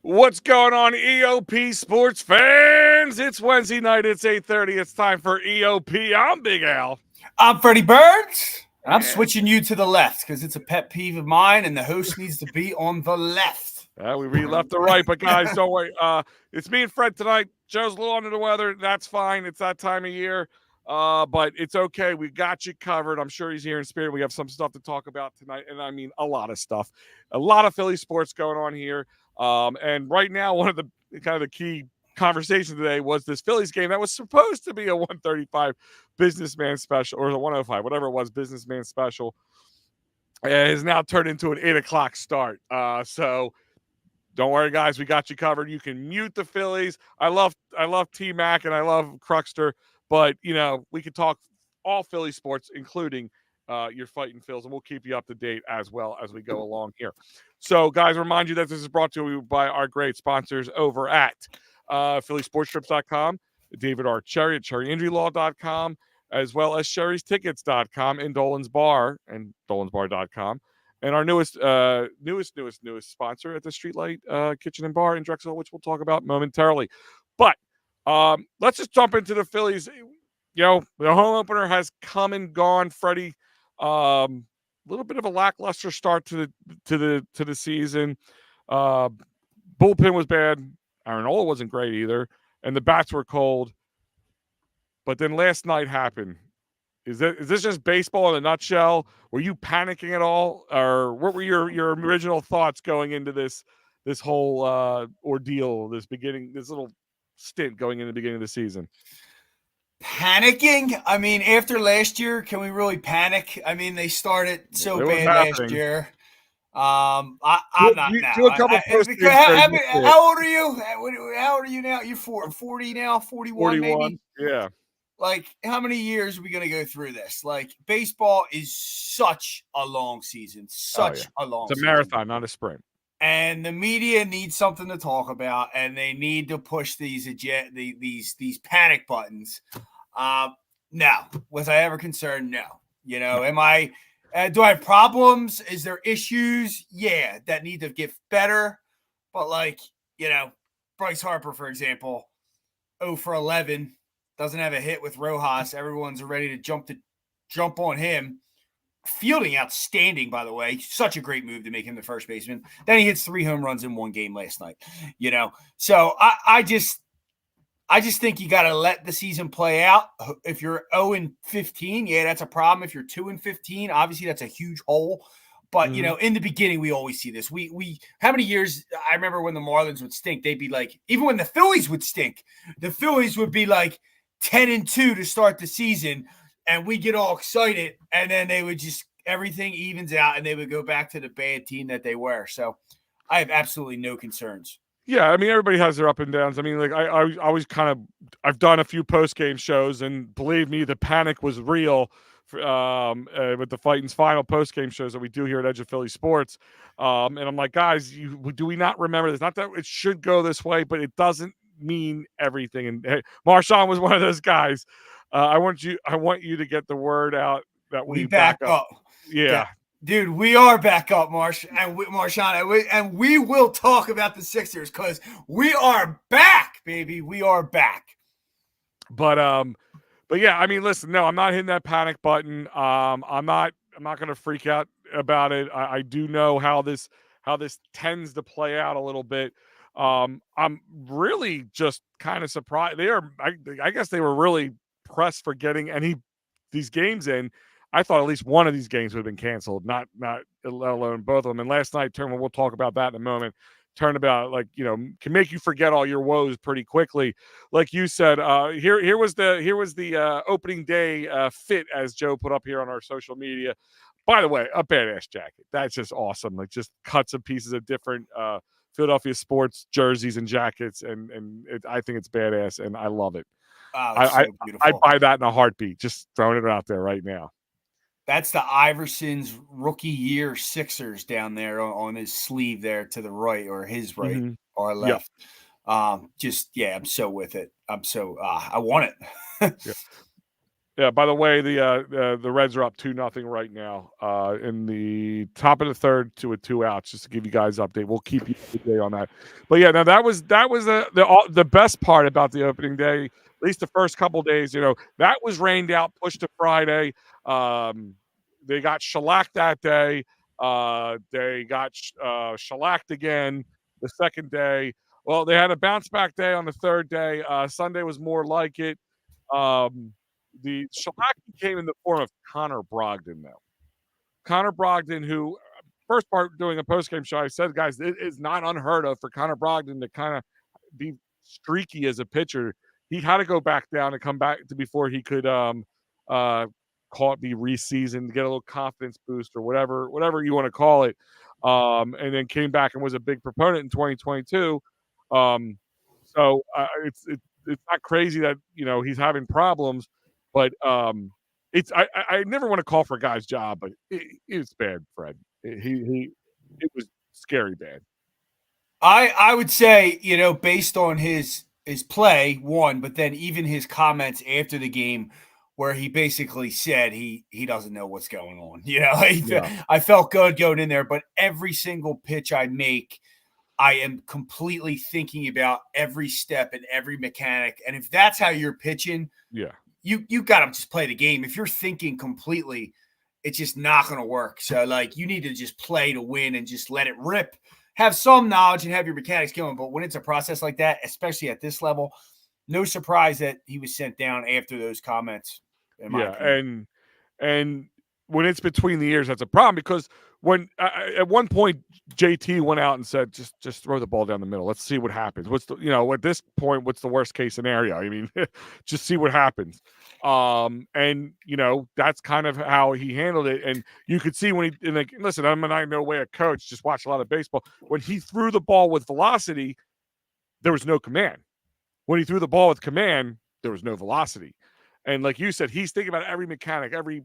What's going on, EOP sports fans? It's Wednesday night. It's 8:30. It's time for EOP. I'm Big Al. I'm Freddie Birds, and I'm And switching you to the left because it's a pet peeve of mine, and the host needs to be on the left. we read left to right, but guys, don't worry. It's me and Fred tonight. Joe's a little under the weather. That's fine. It's that time of year. But it's okay. We got you covered. I'm sure he's here in spirit. We have some stuff to talk about tonight, and I mean a lot of stuff. A lot of Philly sports going on here. And right now, one of the kind of the key conversation today was this Phillies game that was supposed to be a 135 businessman special, or the 105, whatever it was, businessman special. Has now turned into an 8 o'clock start. So don't worry, guys. We got you covered. You can mute the Phillies. I love T Mac and I love Cruxter, but we could talk all Philly sports, including your fighting Phils, and we'll keep you up to date as well as we go along here. So, guys, remind you that this is brought to you by our great sponsors over at PhillySportsTrips.com, David R. Cherry at CherryInjuryLaw.com, as well as Sherry'sTickets.com and Dolan's Bar and DolansBar.com. And our newest sponsor at the Streetlight Kitchen and Bar in Drexel, which we'll talk about momentarily. But let's just jump into the Phillies. The home opener has come and gone, Freddie. A little bit of a lackluster start to the season. Bullpen was bad. Aaron Nola wasn't great either, and the bats were cold. But then last night happened. Is this just baseball in a nutshell? Were you panicking at all, or what were your original thoughts going into this whole ordeal, this little stint going into the beginning of the season? Panicking? I mean, after last year, can we really panic? I mean, they started so bad last year. I'm not now. How old are you? How old are you now? You're 40 now, 41 maybe? Yeah. Like, how many years are we going to go through this? Like, baseball is such a long season. It's a marathon, not a sprint. And the media needs something to talk about, and they need to push these panic buttons. No. Was I ever concerned? No. Am I do I have problems? Is there issues? Yeah, that need to get better. But Bryce Harper, for example, 0 for 11. Doesn't have a hit with Rojas. Everyone's ready to jump on him. Fielding outstanding, by the way. Such a great move to make him the first baseman. Then he hits 3 home runs in one game last night. So I just think you got to let the season play out. If you're 0-15, yeah, that's a problem. If you're 2-15, obviously that's a huge hole. But in the beginning, we always see this. We how many years? I remember when the Marlins would stink, they'd be like, even when the Phillies would stink, the Phillies would be like 10-2 to start the season, and we get all excited, and then they would just everything evens out, and they would go back to the bad team that they were. So I have absolutely no concerns. Yeah, I mean, everybody has their up and downs. I mean, like I always I've done a few post game shows, and believe me, the panic was real with the Fighting's final post game shows that we do here at Edge of Philly Sports. And I'm like, guys, do we not remember this? Not that it should go this way, but it doesn't mean everything. And hey, Marshawn was one of those guys. I want you to get the word out that we back up. Yeah. Dude, we are back up, Marshawn, and we will talk about the Sixers because we are back, baby. We are back. But yeah, I mean, listen, no, I'm not hitting that panic button. I'm not going to freak out about it. I do know how this tends to play out a little bit. I'm really just kind of surprised. I guess they were really pressed for getting these games in. I thought at least one of these games would have been canceled, not let alone both of them. And last night, we'll talk about that in a moment. Turned about can make you forget all your woes pretty quickly. Like you said, here was the opening day fit, as Joe put up here on our social media. By the way, a badass jacket. That's just awesome. Like, just cuts and pieces of different Philadelphia sports jerseys and jackets, and I think it's badass, and I love it. So beautiful. I buy that in a heartbeat. Just throwing it out there right now. That's the Iverson's rookie year Sixers down there on his sleeve there to the right, or his right or left. Yep. I'm so with it. I want it. Yeah. Yeah. By the way, the Reds are up 2-0 right now. In the top of the third with 2 outs. Just to give you guys an update, we'll keep you up to date on that. But yeah, now that was the best part about the opening day. At least the first couple days, that was rained out, pushed to Friday. They got shellacked that day. They got shellacked again the second day. Well, they had a bounce back day on the third day. Sunday was more like it. The shellacking came in the form of Connor Brogdon, though. Connor Brogdon, who first part doing a post-game show, I said, guys, it is not unheard of for Connor Brogdon to kind of be streaky as a pitcher. He had to go back down and come back to before he could be re-seasoned, get a little confidence boost or whatever you want to call it. And then came back and was a big proponent in 2022. So it's not crazy that he's having problems, but I never want to call for a guy's job, but it's bad, Fred. It was scary bad. I would say, based on his play, one, but then even his comments after the game where he basically said he doesn't know what's going on. I felt good going in there, but every single pitch I make, I am completely thinking about every step and every mechanic. And if that's how you're pitching, you got to just play the game. If you're thinking completely, it's just not going to work. So, you need to just play to win and just let it rip. Have some knowledge and have your mechanics going. But when it's a process like that, especially at this level, no surprise that he was sent down after those comments. In my opinion. And when it's between the ears, that's a problem because when at one point JT went out and said, just throw the ball down the middle. Let's see what happens. What's at this point, what's the worst case scenario? I mean, just see what happens. And that's kind of how he handled it. And you could see when listen, I'm no way a coach, just watch a lot of baseball. When he threw the ball with velocity, there was no command. When he threw the ball with command, there was no velocity. And like you said, he's thinking about every mechanic, every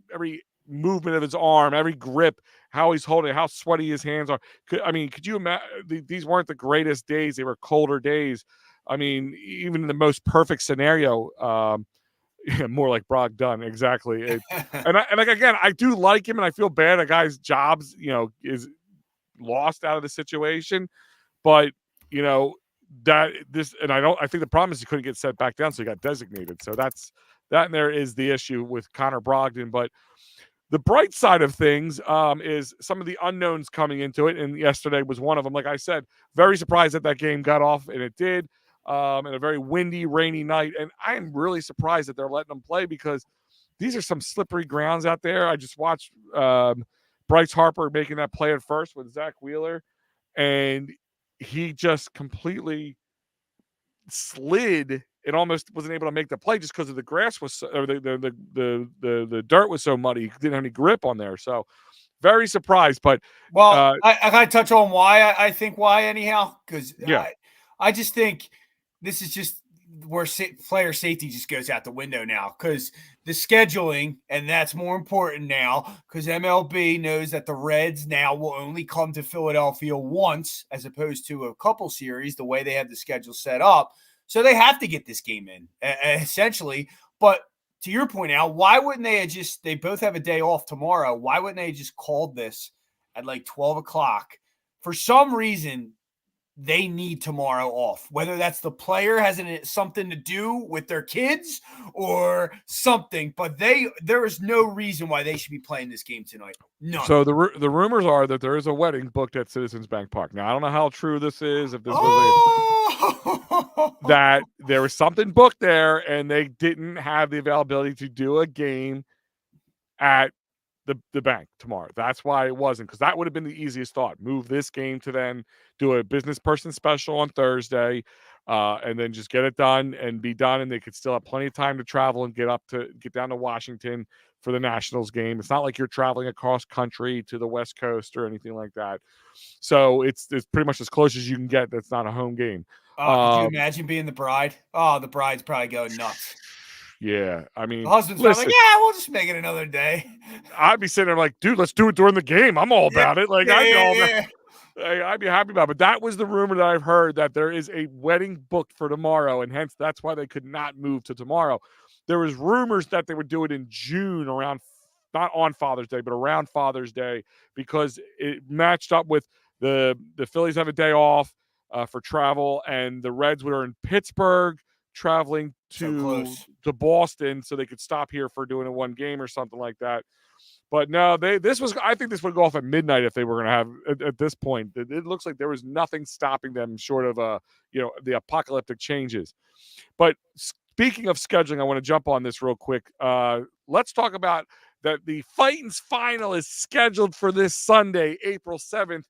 movement of his arm, every grip, how he's holding it, how sweaty his hands are. Could you imagine? These weren't the greatest days. They were colder days. I mean, even in the most perfect scenario, more like Brogdon, exactly. And again, I do like him, and I feel bad a guy's jobs, is lost out of the situation. But I think the problem is he couldn't get set back down, so he got designated. So that and there is the issue with Connor Brogdon. But the bright side of things is some of the unknowns coming into it, and yesterday was one of them. Like I said, very surprised that game got off, and it did. In a very windy, rainy night, and I am really surprised that they're letting them play because these are some slippery grounds out there. I just watched Bryce Harper making that play at first with Zach Wheeler, and he just completely slid and almost wasn't able to make the play just because of the grass or the dirt was so muddy. He didn't have any grip on there. So very surprised. But I gotta touch on why I think why anyhow, because I just think this is just where player safety just goes out the window now because the scheduling, and that's more important now because MLB knows that the Reds now will only come to Philadelphia once as opposed to a couple series, the way they have the schedule set up. So they have to get this game in, essentially. But to your point, Al, why wouldn't they they both have a day off tomorrow. Why wouldn't they just called this at 12 o'clock? For some reason, they need tomorrow off, whether that's the player has something to do with their kids or something, but there is no reason why they should be playing this game tonight. None. So the rumors are that there is a wedding booked at Citizens Bank Park. Now, I don't know how true this is, if this was that there was something booked there and they didn't have the availability to do a game at the bank tomorrow. That's why it wasn't, because that would have been the easiest thought. Move this game to then do a business person special on Thursday, and then just get it done and be done, and they could still have plenty of time to travel and get down to Washington for the Nationals game. It's not like you're traveling across country to the West Coast or anything like that. So it's pretty much as close as you can get. That's not a home game. Could you imagine being the bride? Oh, the bride's probably going nuts. Yeah, I mean, the husband's like, yeah, we'll just make it another day. I'd be sitting there like, dude, let's do it during the game. I'm all about it. Like, I'd be happy about it. But that was the rumor that I've heard, that there is a wedding booked for tomorrow, and hence that's why they could not move to tomorrow. there was rumors that they would do it in June around, not on Father's Day, but around Father's Day, because it matched up with the Phillies have a day off for travel, and the Reds were in Pittsburgh traveling to Boston, so they could stop here for doing a one game or something like that. But no, I think this would go off at midnight if they were going to have at this point. It looks like there was nothing stopping them short of the apocalyptic changes. But speaking of scheduling, I want to jump on this real quick. Let's talk about that. The Fightins final is scheduled for this Sunday, April 7th,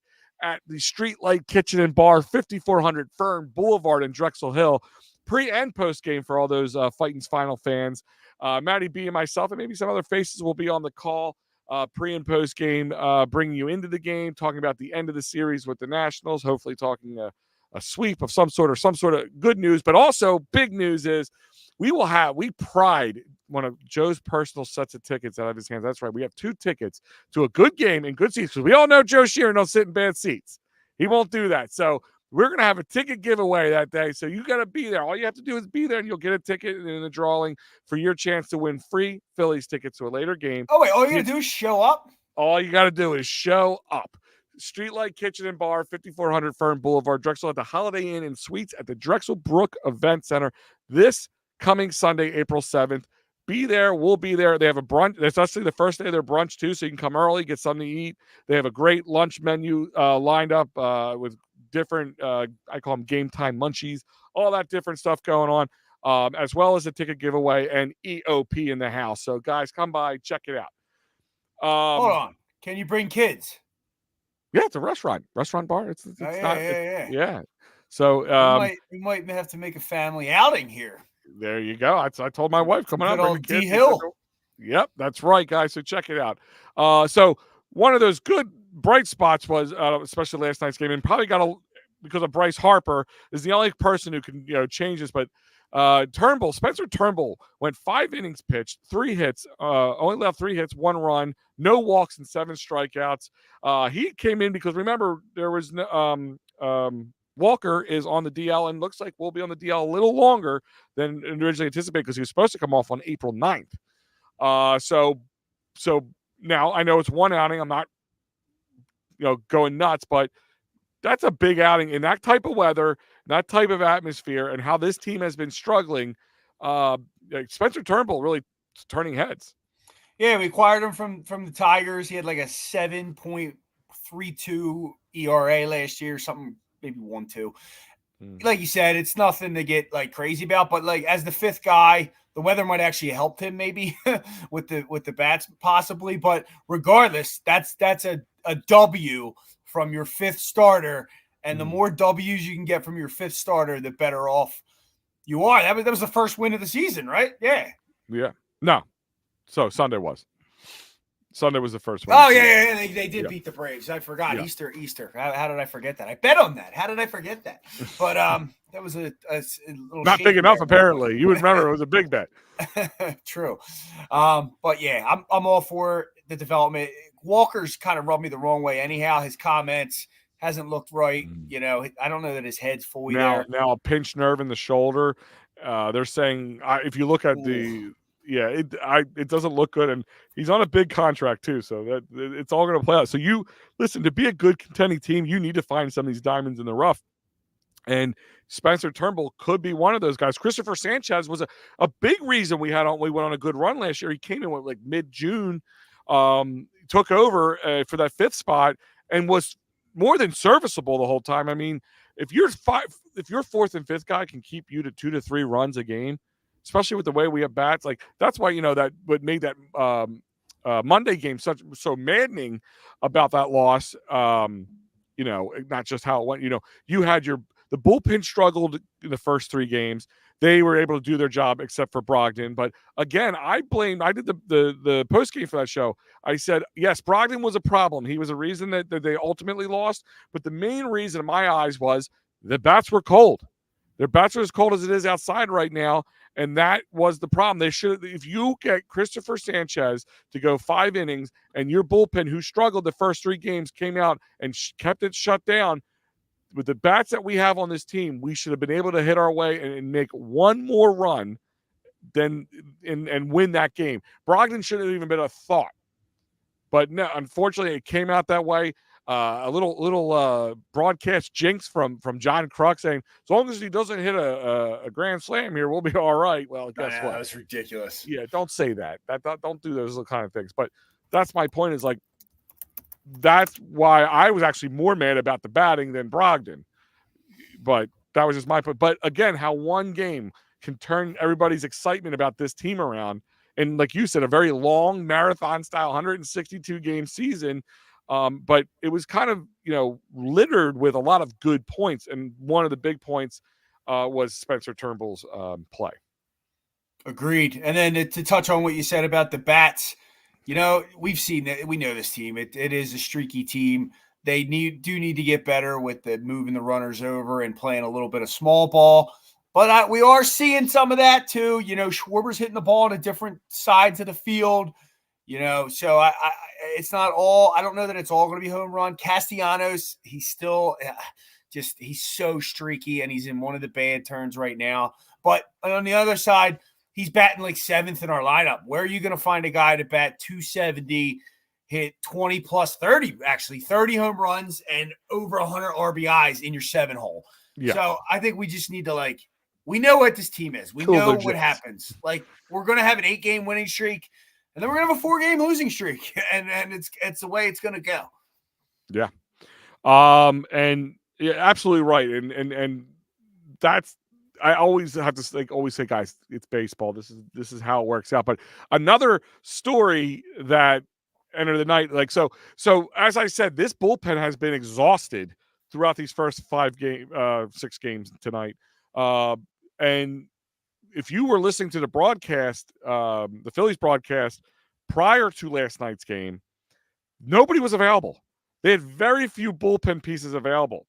at the Streetlight Kitchen and Bar, 5400 Fern Boulevard in Drexel Hill. Pre and post game for all those Fightins final fans. Matty B and myself, and maybe some other faces, will be on the call pre and post game, bringing you into the game, talking about the end of the series with the Nationals, hopefully talking a sweep of some sort of good news. But also big news is we pried one of Joe's personal sets of tickets out of his hands. That's right. We have 2 tickets to a good game in good seats, because we all know Joe Sheeran don't sit in bad seats. He won't do that. So we're going to have a ticket giveaway that day. So you got to be there. All you have to do is be there, and you'll get a ticket in the drawing for your chance to win free Phillies tickets to a later game. Oh, wait. All you got to do is show up? All you got to do is show up. Streetlight Kitchen and Bar, 5400 Fern Boulevard, Drexel, at the Holiday Inn and Suites at the Drexel Brook Event Center this coming Sunday, April 7th. Be there. We'll be there. They have a brunch. That's actually the first day of their brunch, too, so you can come early, get something to eat. They have a great lunch menu lined up with different, I call them game time munchies, all that different stuff going on, as well as a ticket giveaway and EOP in the house. So, guys, come by, check it out. Hold on. Can you bring kids? Yeah, it's a restaurant bar. It's yeah. So we might have to make a family outing here. There you go. I told my wife, come on, bring the kids. D-Hill. Yep, that's right, guys. So check it out. So one of those good bright spots was, especially last night's game, and probably because of Bryce Harper, is the only person who can change this. But Spencer Turnbull went 5 innings pitched, 3 hits, only left 3 hits, 1 run, no walks, and 7 strikeouts. He came in because, remember, there was Walker is on the DL and looks like we'll be on the DL a little longer than originally anticipated, because he was supposed to come off on April 9th. So now I know it's 1 outing. I'm not going nuts, but that's a big outing in that type of weather, that type of atmosphere, and how this team has been struggling. Spencer Turnbull really turning heads. Yeah, we acquired him from the Tigers. He had like a 7.32 ERA last year, something, maybe 1.2. Like you said, it's nothing to get like crazy about, but like as the 5th guy, the weather might actually help him maybe with the bats possibly. But regardless, that's a W from your 5th starter, and the more W's you can get from your 5th starter, the better off you are. That was the first win of the season, right? Yeah. No. So Sunday was the first one. Oh, yeah. They did beat the Braves. I forgot. Yeah. Easter. How did I forget that? I bet on that. How did I forget that? But that was a little not big enough, apparently. You would remember it was a big bet. True. But yeah, I'm all for the development. Walker's kind of rubbed me the wrong way anyhow. His comments hasn't looked right. I don't know that his head's fully there. Now a pinched nerve in the shoulder. They're saying if you look at it doesn't look good, and he's on a big contract too, so that it's all going to play out. So to be a good contending team, you need to find some of these diamonds in the rough, and Spencer Turnbull could be one of those guys. Christopher Sanchez was a big reason we went on a good run last year. He came in with like mid-June, took over for that 5th spot, and was more than serviceable the whole time. I mean, if your 4th and 5th guy can keep you to 2 to 3 runs a game, especially with the way we have bats, like that's why that what made that Monday game so maddening about that loss. Not just how it went. You had the bullpen struggled in the first 3 games. They were able to do their job except for Brogdon. But again, I did the post game for that show. I said, yes, Brogdon was a problem. He was a reason that they ultimately lost. But the main reason in my eyes was the bats were cold. Their bats are as cold as it is outside right now. And that was the problem. They should, if you get Christopher Sanchez to go 5 innings and your bullpen, who struggled the first 3 games, came out and kept it shut down, with the bats that we have on this team, we should have been able to hit our way and make one more run then and win that game. Brogdon shouldn't have even been a thought. But no, unfortunately, it came out that way. A little broadcast jinx from John Kruk saying, as long as he doesn't hit a grand slam here, we'll be all right. Well, guess what? That was ridiculous. Yeah, don't say that. Don't do those kind of things. But that's my point. Is like that's why I was actually more mad about the batting than Brogdon. But that was just my point. But again, how one game can turn everybody's excitement about this team around. And like you said, a very long marathon style 162 game season. But it was kind of, littered with a lot of good points. And one of the big points was Spencer Turnbull's play. Agreed. And then to touch on what you said about the bats, we've seen that. We know this team. It is a streaky team. They do need to get better with the moving the runners over and playing a little bit of small ball. But we are seeing some of that too. Schwarber's hitting the ball on a different sides of the field. So it's not all. I don't know that it's all going to be home run. Castellanos, he's still he's so streaky, and he's in one of the bad turns right now. But on the other side, he's batting like 7th in our lineup. Where are you going to find a guy to bat 270, hit 20 plus 30, actually 30 home runs and over 100 RBIs in your 7-hole? Yeah. So I think we just need to we know what this team is. We know what happens. We're going to have an 8-game winning streak, and then we're going to have a 4-game losing streak, and it's the way it's going to go. Yeah. And yeah, absolutely right. And that's, I always have to always say, guys, it's baseball. This is how it works out. But another story that entered the night, so as I said, this bullpen has been exhausted throughout these first 6 games tonight. And if you were listening to the broadcast, the Phillies broadcast prior to last night's game, nobody was available. They had very few bullpen pieces available.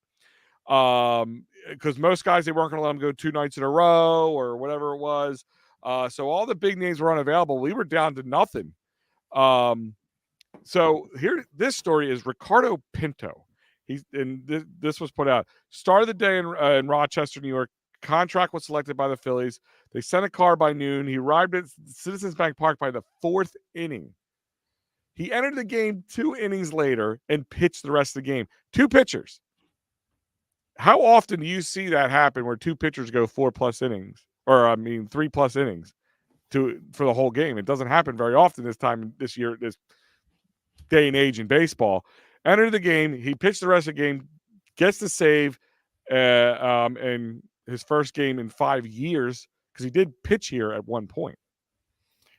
Because most guys, they weren't going to let them go 2 nights in a row or whatever it was. So all the big names were unavailable. We were down to nothing. So here, this story is Ricardo Pinto. This was put out. Start of the day in Rochester, New York. Contract was selected by the Phillies. They sent a car by noon. He arrived at Citizens Bank Park by the 4th inning. He entered the game 2 innings later and pitched the rest of the game. 2 pitchers. How often do you see that happen where 2 pitchers go 4+ innings, or 3+ innings for the whole game? It doesn't happen very often this year, this day and age in baseball. Entered the game, he pitched the rest of the game, gets the save, and his first game in 5 years, because he did pitch here at one point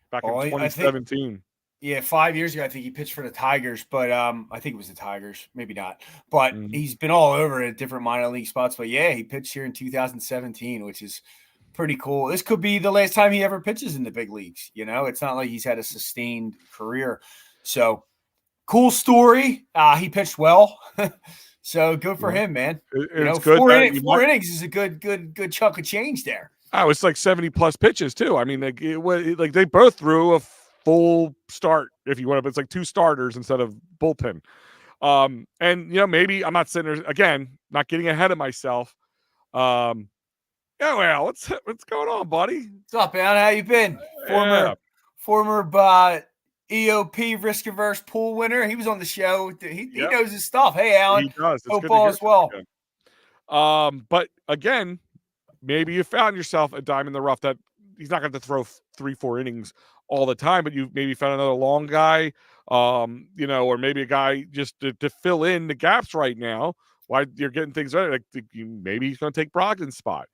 back in 2017. Yeah, 5 years ago, I think he pitched for the Tigers, but I think it was the Tigers, maybe not. But he's been all over at different minor league spots. But yeah, he pitched here in 2017, which is pretty cool. This could be the last time he ever pitches in the big leagues. It's not like he's had a sustained career. So cool story. He pitched well. So good for him, man. It's good. 4 innings is a good chunk of change there. Oh, it's like 70+ pitches too. I mean, they both threw a full start, if you want to, but it's like 2 starters instead of bullpen. And maybe I'm not sitting there again, not getting ahead of myself. Yeah, well, what's going on, buddy? What's up, man? How you been? Former EOP risk averse pool winner. He was on the show. He knows his stuff. Hey, Alan. He does. It's hope all is well. But again, maybe you found yourself a dime in the rough that he's not going to throw 3-4 innings all the time, but you maybe found another long guy, or maybe a guy just to fill in the gaps right now while you're getting things ready. Maybe he's going to take Brogdon's spot,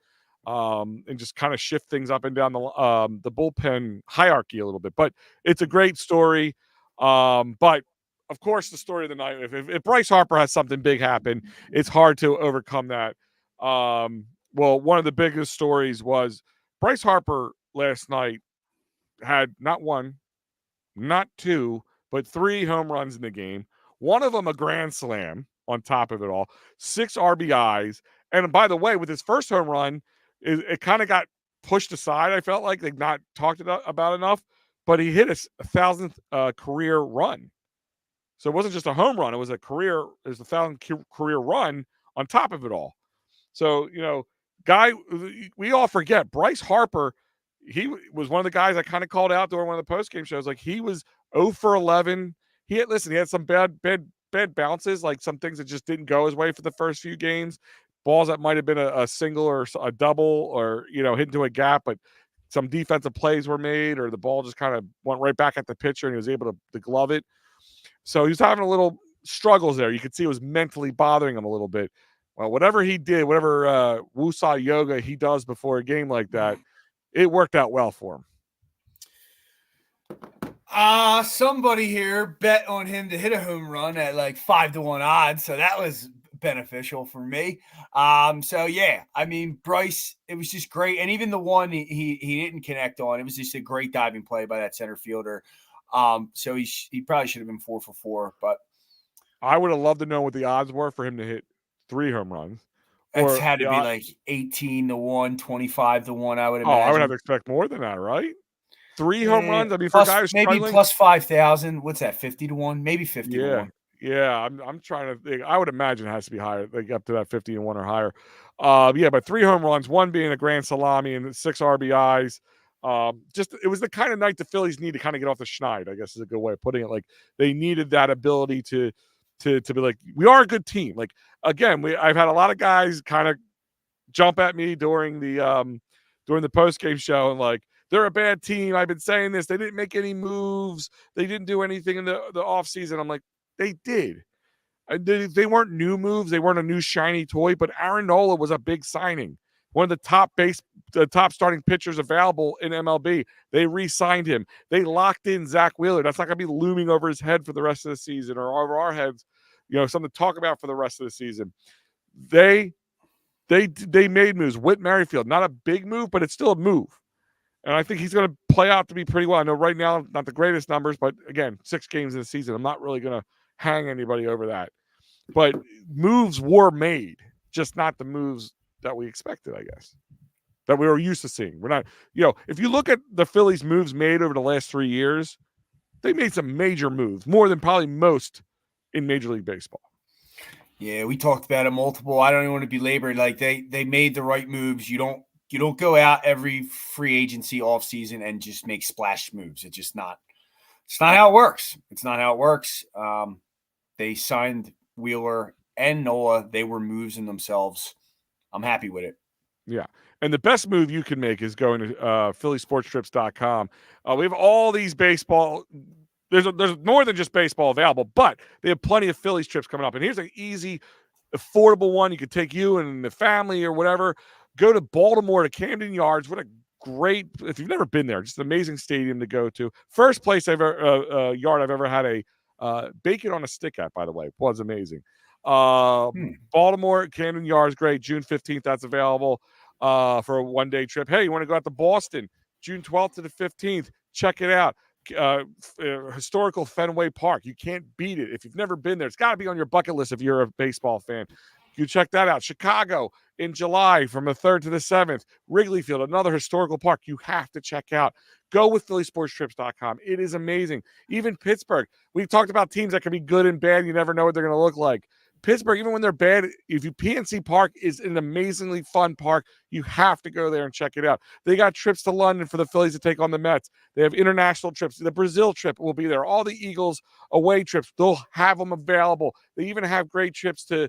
and just kind of shift things up and down the bullpen hierarchy a little bit. But it's a great story. But of course, the story of the night, if Bryce Harper has something big happen, it's hard to overcome that. Well, one of the biggest stories was Bryce Harper last night had not 1, not 2, but 3 home runs in the game. One of them a grand slam on top of it all. 6 RBIs. And by the way, with his first home run, it kind of got pushed aside. I felt like they've not talked about enough, but he hit his 1,000th career run. So it wasn't just a home run. It was a 1,000th career run on top of it all. So, guy, we all forget Bryce Harper. he was one of the guys I kind of called out during one of the post-game shows. Like, he was 0 for 11. He had some bad bounces, like some things that just didn't go his way for the first few games. Balls that might have been a single or a double, or, hit into a gap, but some defensive plays were made, or the ball just kind of went right back at the pitcher and he was able to glove it. So he was having a little struggles there. You could see it was mentally bothering him a little bit. Well, whatever he did, whatever Wusa yoga he does before a game like that, it worked out well for him. Somebody here bet on him to hit a home run at like 5-1 odds, so that was beneficial for me. So yeah, I mean, Bryce, it was just great, and even the one he didn't connect on, it was just a great diving play by that center fielder. So he probably should have been 4 for 4, but I would have loved to know what the odds were for him to hit 3 home runs. It's had to be like 18-1, 25-1. I would imagine. I would have to expect more than that, right? 3 home runs. I mean, for guys maybe plus 5,000. What's that? 50-1, maybe 50-1. Yeah. I'm trying to think. I would imagine it has to be higher. Like up to that 50-1 or higher. But 3 home runs, 1 being a grand salami and 6 RBIs. It was the kind of night the Phillies need to kind of get off the schneid, I guess is a good way of putting it. Like, they needed that ability to be like, we are a good team. Like, again, I've had a lot of guys kind of jump at me during the post-game show and like, they're a bad team. I've been saying this. They didn't make any moves. They didn't do anything in the offseason. I'm like, they did. They weren't new moves. They weren't a new shiny toy, but Aaron Nola was a big signing. One of the top starting pitchers available in MLB. They re-signed him. They locked in Zach Wheeler. That's not going to be looming over his head for the rest of the season, or over our heads, something to talk about for the rest of the season. They made moves. Whit Merrifield, not a big move, but it's still a move. And I think he's going to play out to be pretty well. I know right now, not the greatest numbers, but again, 6 games in the season. I'm not really going to hang anybody over that. But moves were made, just not the moves that we expected, I guess, that we were used to seeing. We're not, if you look at the Phillies' moves made over the last 3 years, they made some major moves, more than probably most in Major League Baseball. Yeah, we talked about it multiple. I don't even want to belabor. Like, they made the right moves. You don't go out every free agency offseason and just make splash moves. It's not how it works. It's not how it works. They signed Wheeler and Nola. They were moves in themselves. I'm happy with it. Yeah. And the best move you can make is going to phillysportstrips.com. We have all these baseball. There's more than just baseball available, but they have plenty of Phillies trips coming up. And here's an easy, affordable one. You could take you and the family or whatever. Go to Baltimore to Camden Yards. What a great, if you've never been there, just an amazing stadium to go to. First place yard I've ever had a bacon on a stick at, by the way. It was amazing. Baltimore, Camden Yards, great. June 15th, that's available for a one-day trip. Hey, you want to go out to Boston, June 12th to the 15th? Check it out. Historical Fenway Park. You can't beat it. If you've never been there, it's got to be on your bucket list if you're a baseball fan. You check that out. Chicago in July from the 3rd to the 7th. Wrigley Field, another historical park you have to check out. Go with phillysportstrips.com. It is amazing. Even Pittsburgh. We've talked about teams that can be good and bad. You never know what they're going to look like. Pittsburgh, even when they're bad, PNC Park is an amazingly fun park. You have to go there and check it out. They got trips to London for the Phillies to take on the Mets. They have international trips. The Brazil trip will be there. All the Eagles away trips, they'll have them available. They even have great trips to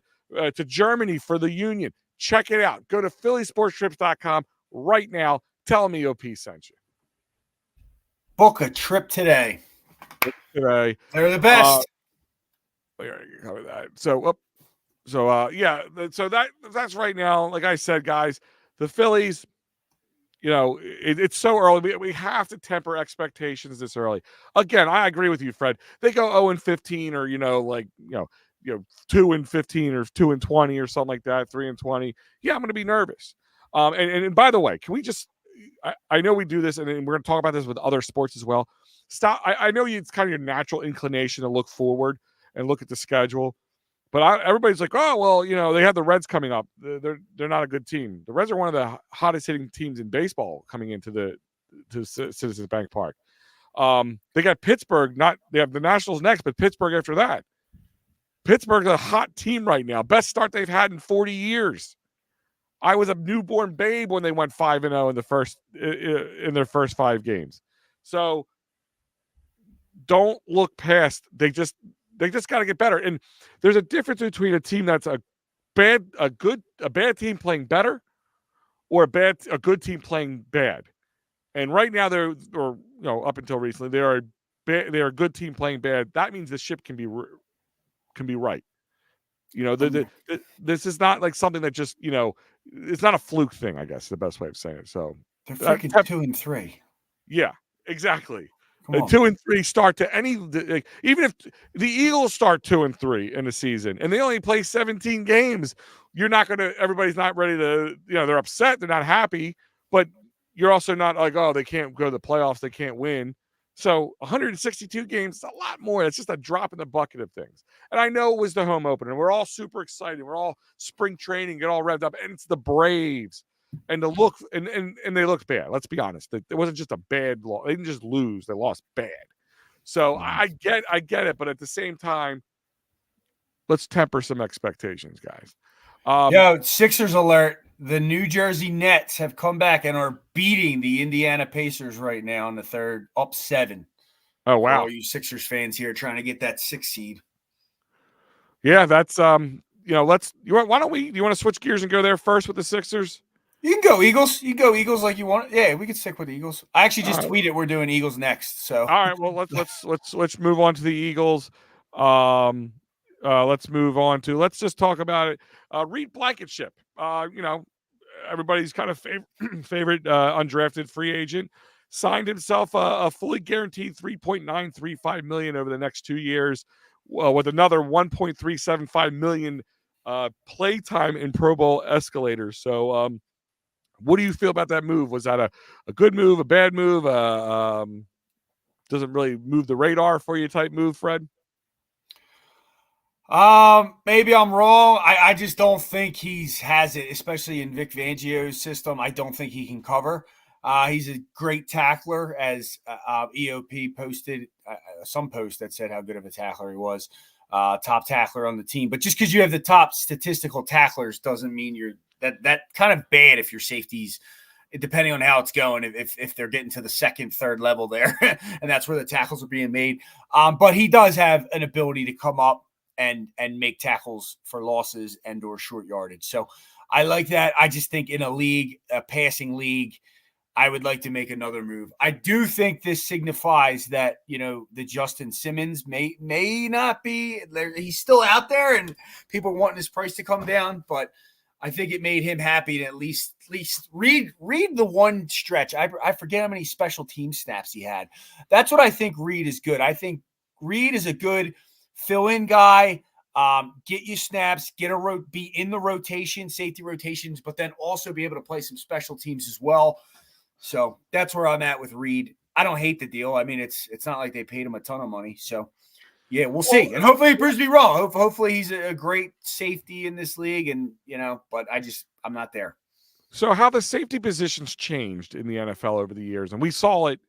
Germany for the Union. Check it out. Go to phillysportstrips.com right now. Tell them EOP sent you. Book a trip today. They're the best. Cover that. So that's right now. Like I said, guys, the Phillies, it's so early. We have to temper expectations this early. Again, I agree with you, Fred. They go 0-15 or 2-15 or 2-20 or something like that, 3-20. Yeah, I'm going to be nervous. And by the way, can we just? I know we do this, and we're going to talk about this with other sports as well. Stop. I know it's kind of your natural inclination to look forward and look at the schedule, but everybody's like, oh well, they have the Reds coming up. They're not a good team. The Reds are one of the hottest hitting teams in baseball coming into Citizens Bank Park. They got Pittsburgh. They have the Nationals next, but Pittsburgh after that. Pittsburgh's a hot team right now. Best start they've had in 40 years. I was a newborn babe when they went 5-0 in their first 5 games. So don't look past. They just got to get better. And there's a difference between a team that's a bad team playing better, or a good team playing bad. And right now up until recently they are a good team playing bad. That means the ship can be right. This is not like something that just it's not a fluke thing. I guess is the best way of saying it. So they're freaking 2-3. Yeah, exactly. Come on. 2-3 start to any, even if the Eagles start 2-3 in the season and they only play 17 games, everybody's not ready to, they're upset, they're not happy, but you're also not like, oh, they can't go to the playoffs, they can't win. So 162 games is a lot more. It's just a drop in the bucket of things. And I know it was the home opener. We're all super excited. We're all spring training, get all revved up, and it's the Braves. And they looked bad. Let's be honest. It wasn't just a bad loss. They didn't just lose. They lost bad. So I get it, but at the same time, let's temper some expectations, guys. Sixers alert. The New Jersey Nets have come back and are beating the Indiana Pacers right now in the third, up 7. Oh, wow. For all you Sixers fans here trying to get that 6 seed. Yeah, that's why don't we, do you want to switch gears and go there first with the Sixers? You can go Eagles. You go Eagles like you want. Yeah, we can stick with the Eagles. I actually just tweeted we're doing Eagles next. So all right, well let's move on to the Eagles. Let's move on to let's just talk about it. Reed Blankenship. Everybody's kind of favorite undrafted free agent, signed himself a fully guaranteed $3.935 million over the next 2 years, with another $1.375 million playtime in Pro Bowl escalators. So what do you feel about that move? Was that a good move, a bad move? Doesn't really move the radar for you type move, Fred? Maybe I'm wrong. I just don't think he has it, especially in Vic Fangio's system. I don't think he can cover. He's a great tackler, as EOP posted some post that said how good of a tackler he was. Top tackler on the team. But just because you have the top statistical tacklers doesn't mean you're that kind of bad if your safeties, depending on how it's going, if they're getting to the second, third level there, and that's where the tackles are being made. But he does have an ability to come up and make tackles for losses and or short yardage. So I like that. I just think in a passing league, I would like to make another move. I do think this signifies that, the Justin Simmons may not be there. He's still out there and people wanting his price to come down, but I think it made him happy to at least read the one stretch. I forget how many special team snaps he had. That's what I think Reed is good. I think Reed is a good fill-in guy. Get you snaps, be in the rotation, safety rotations, but then also be able to play some special teams as well. So that's where I'm at with Reed. I don't hate the deal. I mean, it's not like they paid him a ton of money. So yeah, we'll see. And hopefully he proves me wrong. Hopefully he's a great safety in this league. And, but I'm not there. So how the safety positions changed in the NFL over the years. And we saw it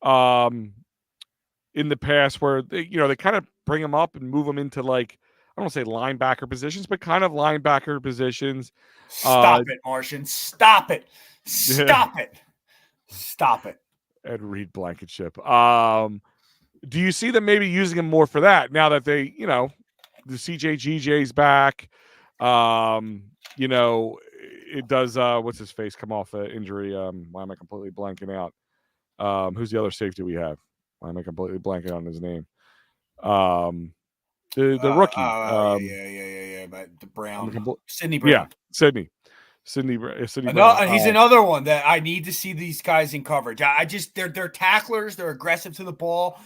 in the past where they kind of bring them up and move them into, like, I don't want to say linebacker positions, but kind of linebacker positions. Stop it, Martian. Stop it. Stop it. Stop it. Ed Reed Blankenship. Do you see them maybe using him more for that now that they, the CJGJ's back? It does, what's his face come off injury? Why am I completely blanking out? Who's the other safety we have? Why am I completely blanking on his name? The rookie. Yeah. But the Brown. Sidney Brown. Yeah, Sidney. He's another one that I need to see these guys in coverage. They're tacklers. They're aggressive to the ball.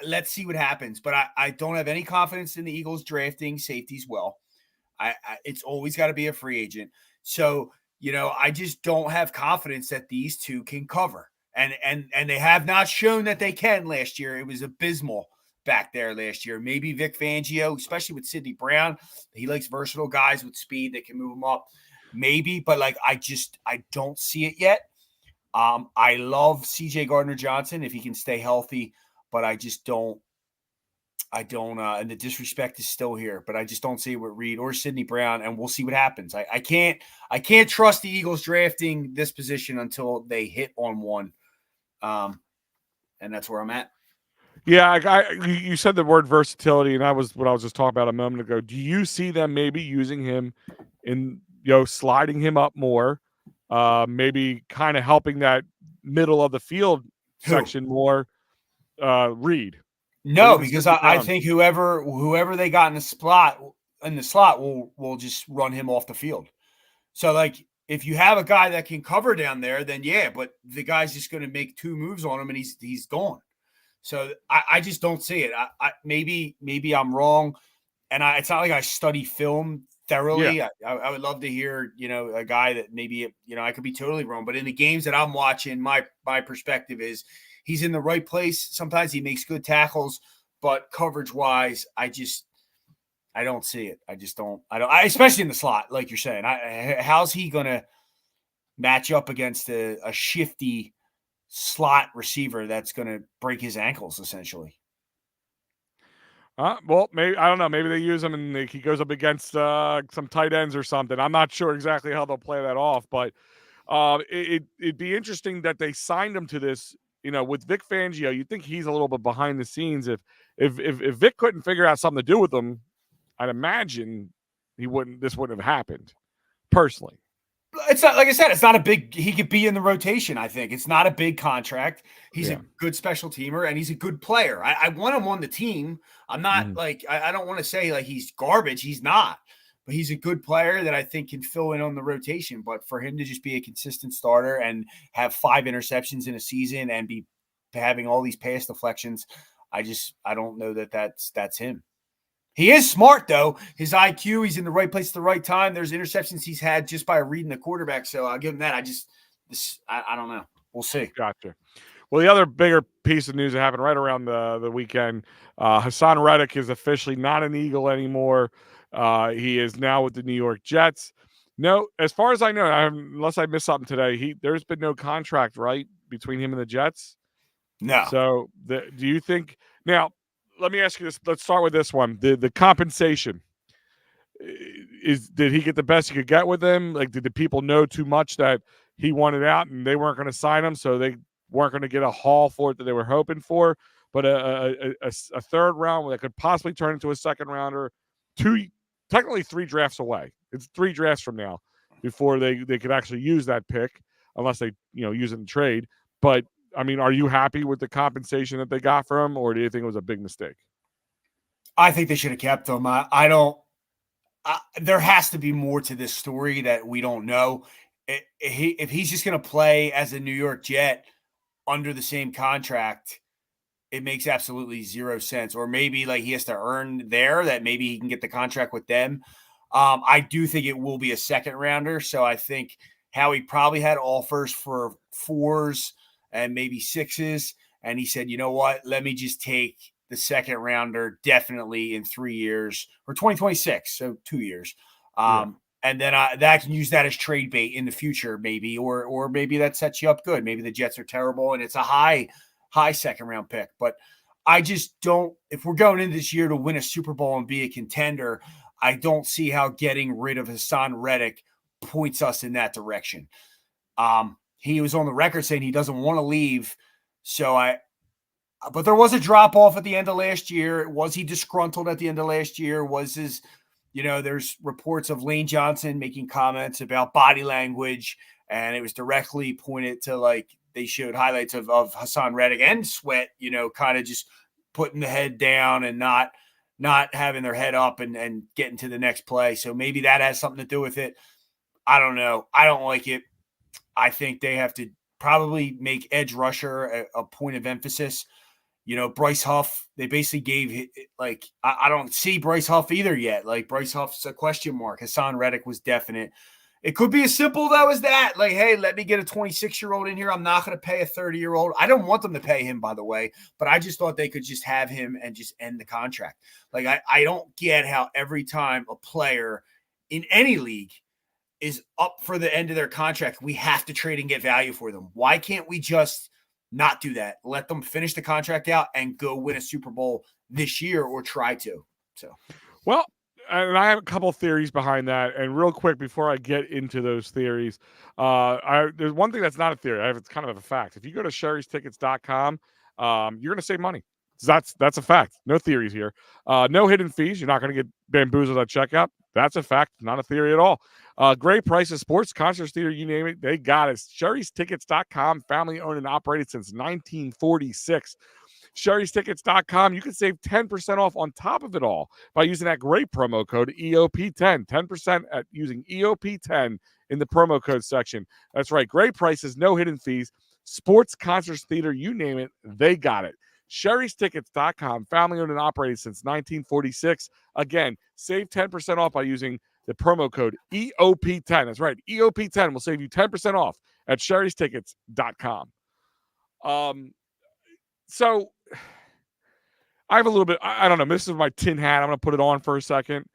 Let's see what happens. But I don't have any confidence in the Eagles drafting safeties well. It's always got to be a free agent. So, I just don't have confidence that these two can cover. And they have not shown that they can last year. It was abysmal back there last year. Maybe Vic Fangio, especially with Sidney Brown. He likes versatile guys with speed that can move them up. Maybe, but I don't see it yet. I love CJ Gardner-Johnson if he can stay healthy, but I just don't I don't, and the disrespect is still here, but I just don't see it with Reed or Sidney Brown, and we'll see what happens. I can't trust the Eagles drafting this position until they hit on one, and that's where I'm at. Yeah, you said the word versatility, and that was what I was just talking about a moment ago. Do you see them maybe using him in, sliding him up more, maybe kind of helping that middle of the field section more? Reed. Or No, even because Sidney I Brown. think whoever they got in the slot will just run him off the field. So like if you have a guy that can cover down there, then yeah, but the guy's just going to make two moves on him and he's gone. So I just don't see it. I maybe I'm wrong, and it's not like I study film thoroughly. Yeah. I would love to hear a guy that maybe I could be totally wrong, but in the games that I'm watching, my perspective is he's in the right place. Sometimes he makes good tackles, but coverage wise, I don't see it. I don't, especially in the slot, like you're saying. How's he gonna match up against a shifty slot receiver that's going to break his ankles essentially? Well, maybe I don't know. Maybe they use him and he goes up against some tight ends or something. I'm not sure exactly how they'll play that off, but it'd be interesting that they signed him to this. With Vic Fangio, you'd think he's a little bit behind the scenes. If Vic couldn't figure out something to do with him, I'd imagine this wouldn't have happened. Personally. It's not, like I said, it's not a big, he could be in the rotation. I think it's not a big contract. He's a good special teamer and he's a good player. I want him on the team. I'm not like, I don't want to say like he's garbage. He's not, but he's a good player that I think can fill in on the rotation. But for him to just be a consistent starter and have 5 interceptions in a season and be having all these pass deflections, I don't know that that's him. He is smart, though. His IQ, he's in the right place at the right time. There's interceptions he's had just by reading the quarterback, so I'll give him that. I don't know. We'll see. Gotcha. Well, the other bigger piece of news that happened right around the weekend, Haason Reddick is officially not an Eagle anymore. He is now with the New York Jets. No, as far as I know, unless I missed something today, there's been no contract, right, between him and the Jets? No. So do you think – now, let me ask you this. Let's start with this one. The compensation. Did he get the best he could get with them? Like, did the people know too much that he wanted out and they weren't going to sign him, so they weren't going to get a haul for it that they were hoping for? But a third round that could possibly turn into a second rounder, technically 3 drafts away. It's 3 drafts from now before they could actually use that pick, unless they use it in trade. But I mean, are you happy with the compensation that they got for him, or do you think it was a big mistake? I think they should have kept him. I don't. There has to be more to this story that we don't know. If he's just going to play as a New York Jet under the same contract, it makes absolutely 0 sense. Or maybe like he has to earn there that maybe he can get the contract with them. I do think it will be a second rounder. So I think Howie probably had offers for 4s and maybe 6s. And he said, you know what, let me just take the second rounder definitely in 3 years or 2026. So 2 years. And then that can use that as trade bait in the future, maybe, or maybe that sets you up good. Maybe the Jets are terrible and it's a high second round pick. But I just don't, if we're going into this year to win a Super Bowl and be a contender, I don't see how getting rid of Haason Reddick points us in that direction. He was on the record saying he doesn't want to leave. But there was a drop off at the end of last year. Was he disgruntled at the end of last year? Was his, there's reports of Lane Johnson making comments about body language, and it was directly pointed to like they showed highlights of Haason Reddick and Sweat, kind of just putting the head down and not having their head up and getting to the next play. So maybe that has something to do with it. I don't know. I don't like it. I think they have to probably make edge rusher a point of emphasis. Bryce Huff, they basically gave like, I don't see Bryce Huff either yet. Like Bryce Huff's a question mark. Haason Reddick was definite. It could be as simple as that. Like, hey, let me get a 26-year-old in here. I'm not going to pay a 30-year-old. I don't want them to pay him, by the way, but I just thought they could just have him and just end the contract. Like, I don't get how every time a player in any league is up for the end of their contract, we have to trade and get value for them. Why can't we just not do that? Let them finish the contract out and go win a Super Bowl this year or try to. So, well, and I have a couple theories behind that. And real quick, before I get into those theories, there's one thing that's not a theory. It's kind of a fact. If you go to sherrystickets.com, you're going to save money. That's a fact. No theories here. No hidden fees. You're not going to get bamboozled at checkout. That's a fact. Not a theory at all. Great prices, sports, concerts, theater, you name it. They got it. sherrystickets.com, family owned and operated since 1946. sherrystickets.com. You can save 10% off on top of it all by using that great promo code EOP10. 10% at using EOP10 in the promo code section. That's right. Great prices, no hidden fees. Sports, concerts, theater, you name it, they got it. sherrystickets.com, family owned and operated since 1946. Again, save 10% off by using the promo code EOP10. That's right. EOP10 will save you 10% off at sherrystickets.com. So I have a little bit, I don't know, this is my tin hat. I'm going to put it on for a second.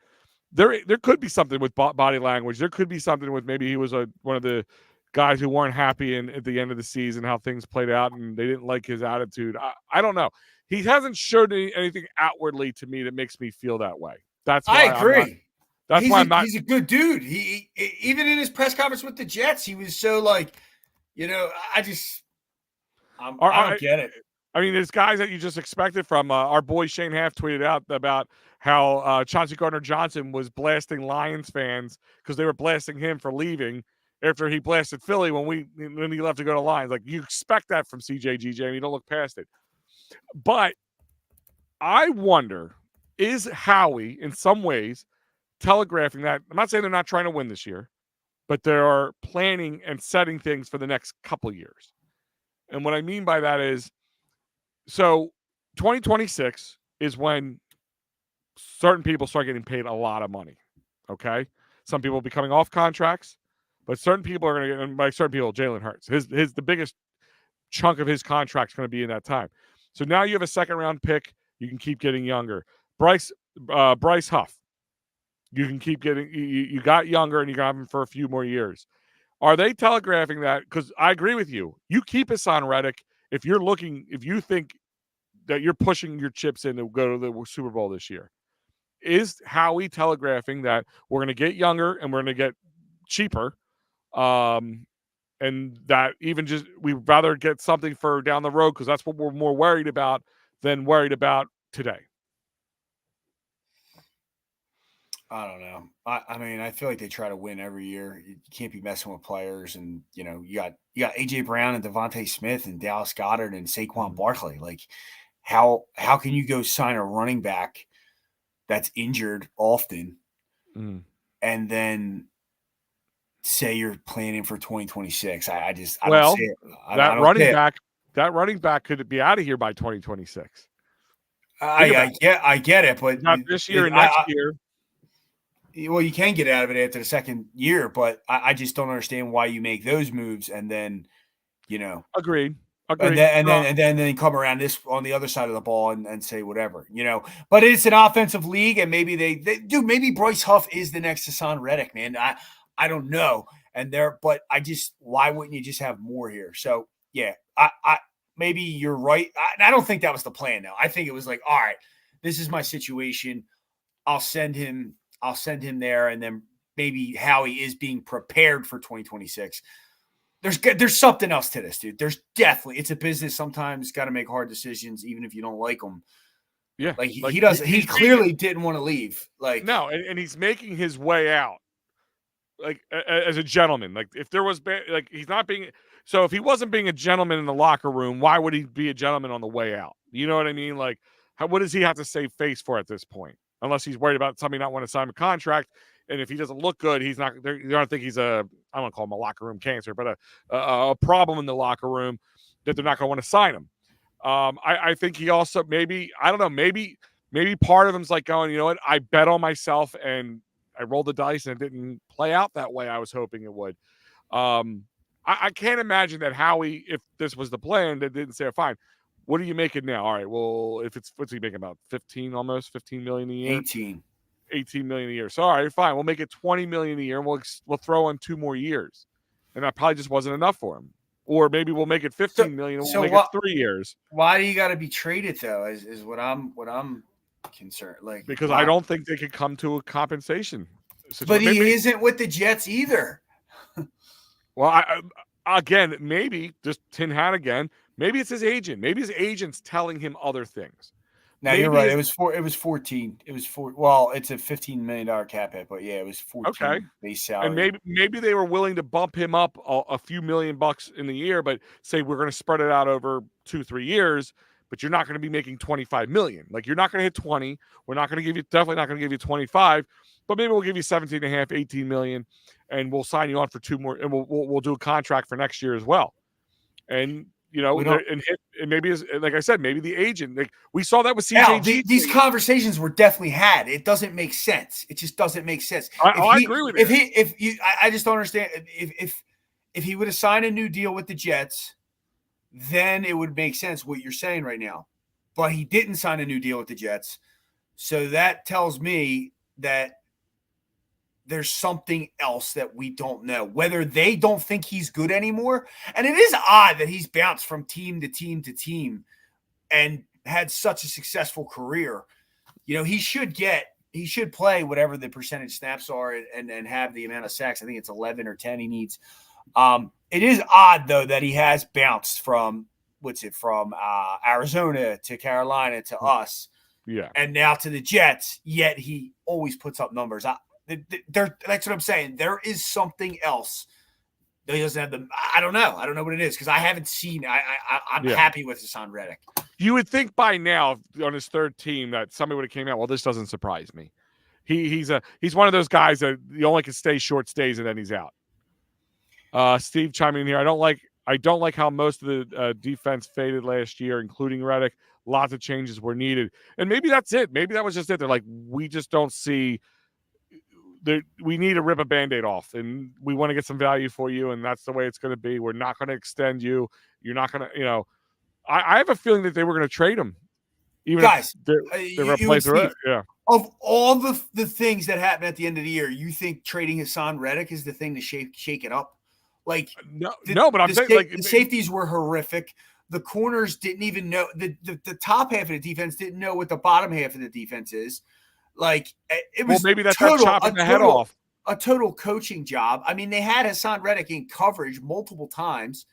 There could be something with body language. There could be something with maybe he was one of the guys who weren't happy at the end of the season, how things played out, and they didn't like his attitude. I don't know. He hasn't showed anything outwardly to me that makes me feel that way. That's why I agree. He's a good dude. He even in his press conference with the Jets, he was so like, I don't get it. I mean, there's guys that you just expected from our boy Shane Half tweeted out about how Chauncey Gardner-Johnson was blasting Lions fans because they were blasting him for leaving after he blasted Philly when he left to go to Lions. Like, you expect that from CJGJ, and you don't look past it. But I wonder, is Howie in some ways telegraphing that? I'm not saying they're not trying to win this year, but they are planning and setting things for the next couple years. And what I mean by that is, so 2026 is when certain people start getting paid a lot of money, okay? Some people will be coming off contracts, but certain people are going to get, and by certain people, Jalen Hurts. The biggest chunk of his contract is going to be in that time. So now you have a second-round pick. You can keep getting younger. Bryce Huff, you can keep getting – you got younger, and you got him for a few more years. Are they telegraphing that? Because I agree with you. You keep Haason Reddick if you think that you're pushing your chips in to go to the Super Bowl this year. Is Howie telegraphing that we're going to get younger and we're going to get cheaper, and that even just we'd rather get something for down the road because that's what we're more worried about than worried about today? I don't know. I mean, I feel like they try to win every year. You can't be messing with players, and you got AJ Brown and Devontae Smith and Dallas Goedert and Saquon Barkley. Like, how can you go sign a running back that's injured often, and then say you're planning for 2026? I don't see it. That running back could be out of here by 2026. I get it, but not this year and next year. Well, you can get out of it after the second year, but I just don't understand why you make those moves and then, Agreed. And then come around this on the other side of the ball and say whatever, But it's an offensive league, and maybe maybe Bryce Huff is the next Haason Reddick, man. I don't know, but why wouldn't you just have more here? So yeah, I maybe you're right. I don't think that was the plan. Though I think it was like, all right, this is my situation. I'll send him there, and then maybe Howie is being prepared for 2026. There's something else to this, dude. There's definitely, it's a business. Sometimes got to make hard decisions, even if you don't like them. Yeah, he doesn't. He clearly didn't want to leave. No, and he's making his way out, as a gentleman. Like, if there was, he's not being. So if he wasn't being a gentleman in the locker room, why would he be a gentleman on the way out? You know what I mean? Like, what does he have to save face for at this point? Unless he's worried about somebody not want to sign a contract. And if he doesn't look good, he's not. You don't think he's I don't want to call him a locker room cancer, but a problem in the locker room that they're not going to want to sign him. I think he also maybe part of him's like going, you know what? I bet on myself and I rolled the dice and it didn't play out that way I was hoping it would. I can't imagine that Howie, if this was the plan, that didn't say, fine. What are you making now? All right, well, what's he making, about 15 million a year? 18 million a year. So, all right, fine. We'll make it 20 million a year, and we'll throw in 2 more years. And that probably just wasn't enough for him. or maybe we'll make it 15 million and we'll make it 3 years. Why do you got to be traded though? Is what I'm concerned. Like, because I don't think they could come to a compensation situation. But he isn't with the Jets either. Well, again, maybe just Tin Hat again. Maybe it's his agent. Maybe his agent's telling him other things. No, you're right. It was 14. It was 4. Well, it's a $15 million cap hit, but yeah, it was 14 okay. base salary. And maybe they were willing to bump him up a few $1,000,000 in the year, but say we're going to spread it out over 2-3 years. But you're not going to be making 25 million. Like you're not going to hit 20. We're not going to give you, definitely not going to give you 25, but maybe we'll give you 17.5, 18 million, and we'll sign you on for 2 more, and we'll do a contract for next year as well. And you know, and maybe, like I said, maybe the agent. Like we saw that with CJ. These conversations were definitely had. It doesn't make sense. It just doesn't make sense. I agree with you. I just don't understand. If he would have signed a new deal with the Jets, then it would make sense what you're saying right now. But he didn't sign a new deal with the Jets. So that tells me that there's something else that we don't know, whether they don't think he's good anymore. And it is odd that he's bounced from team to team to team and had such a successful career. You know, he should play whatever the percentage snaps are and have the amount of sacks. I think it's 11 or 10 he needs. It is odd though, that he has bounced from Arizona to Carolina to us. Yeah. And now to the Jets, yet he always puts up numbers. That's what I'm saying. There is something else that he doesn't have the. I don't know. I don't know what it is because I haven't seen. I'm happy with Haason Reddick. You would think by now on his third team that somebody would have came out. Well, this doesn't surprise me. He's one of those guys that you only can stay short stays and then he's out. Steve chiming in here. I don't like how most of the defense faded last year, including Reddick. Lots of changes were needed, and maybe that's it. Maybe that was just it. They're like, we just don't see. We need to rip a Band-Aid off, and we want to get some value for you, and that's the way it's going to be. We're not going to extend you. You're not going to, I have a feeling that they were going to trade him. Even guys, they're replacing it. Yeah. Of all the things that happened at the end of the year, you think trading Haason Reddick is the thing to shake it up? Like but I'm saying like the safeties were horrific. The corners didn't even know the top half of the defense didn't know what the bottom half of the defense is. Like it was maybe that's chopping the head off. A total coaching job. I mean, they had Haason Reddick in coverage multiple times.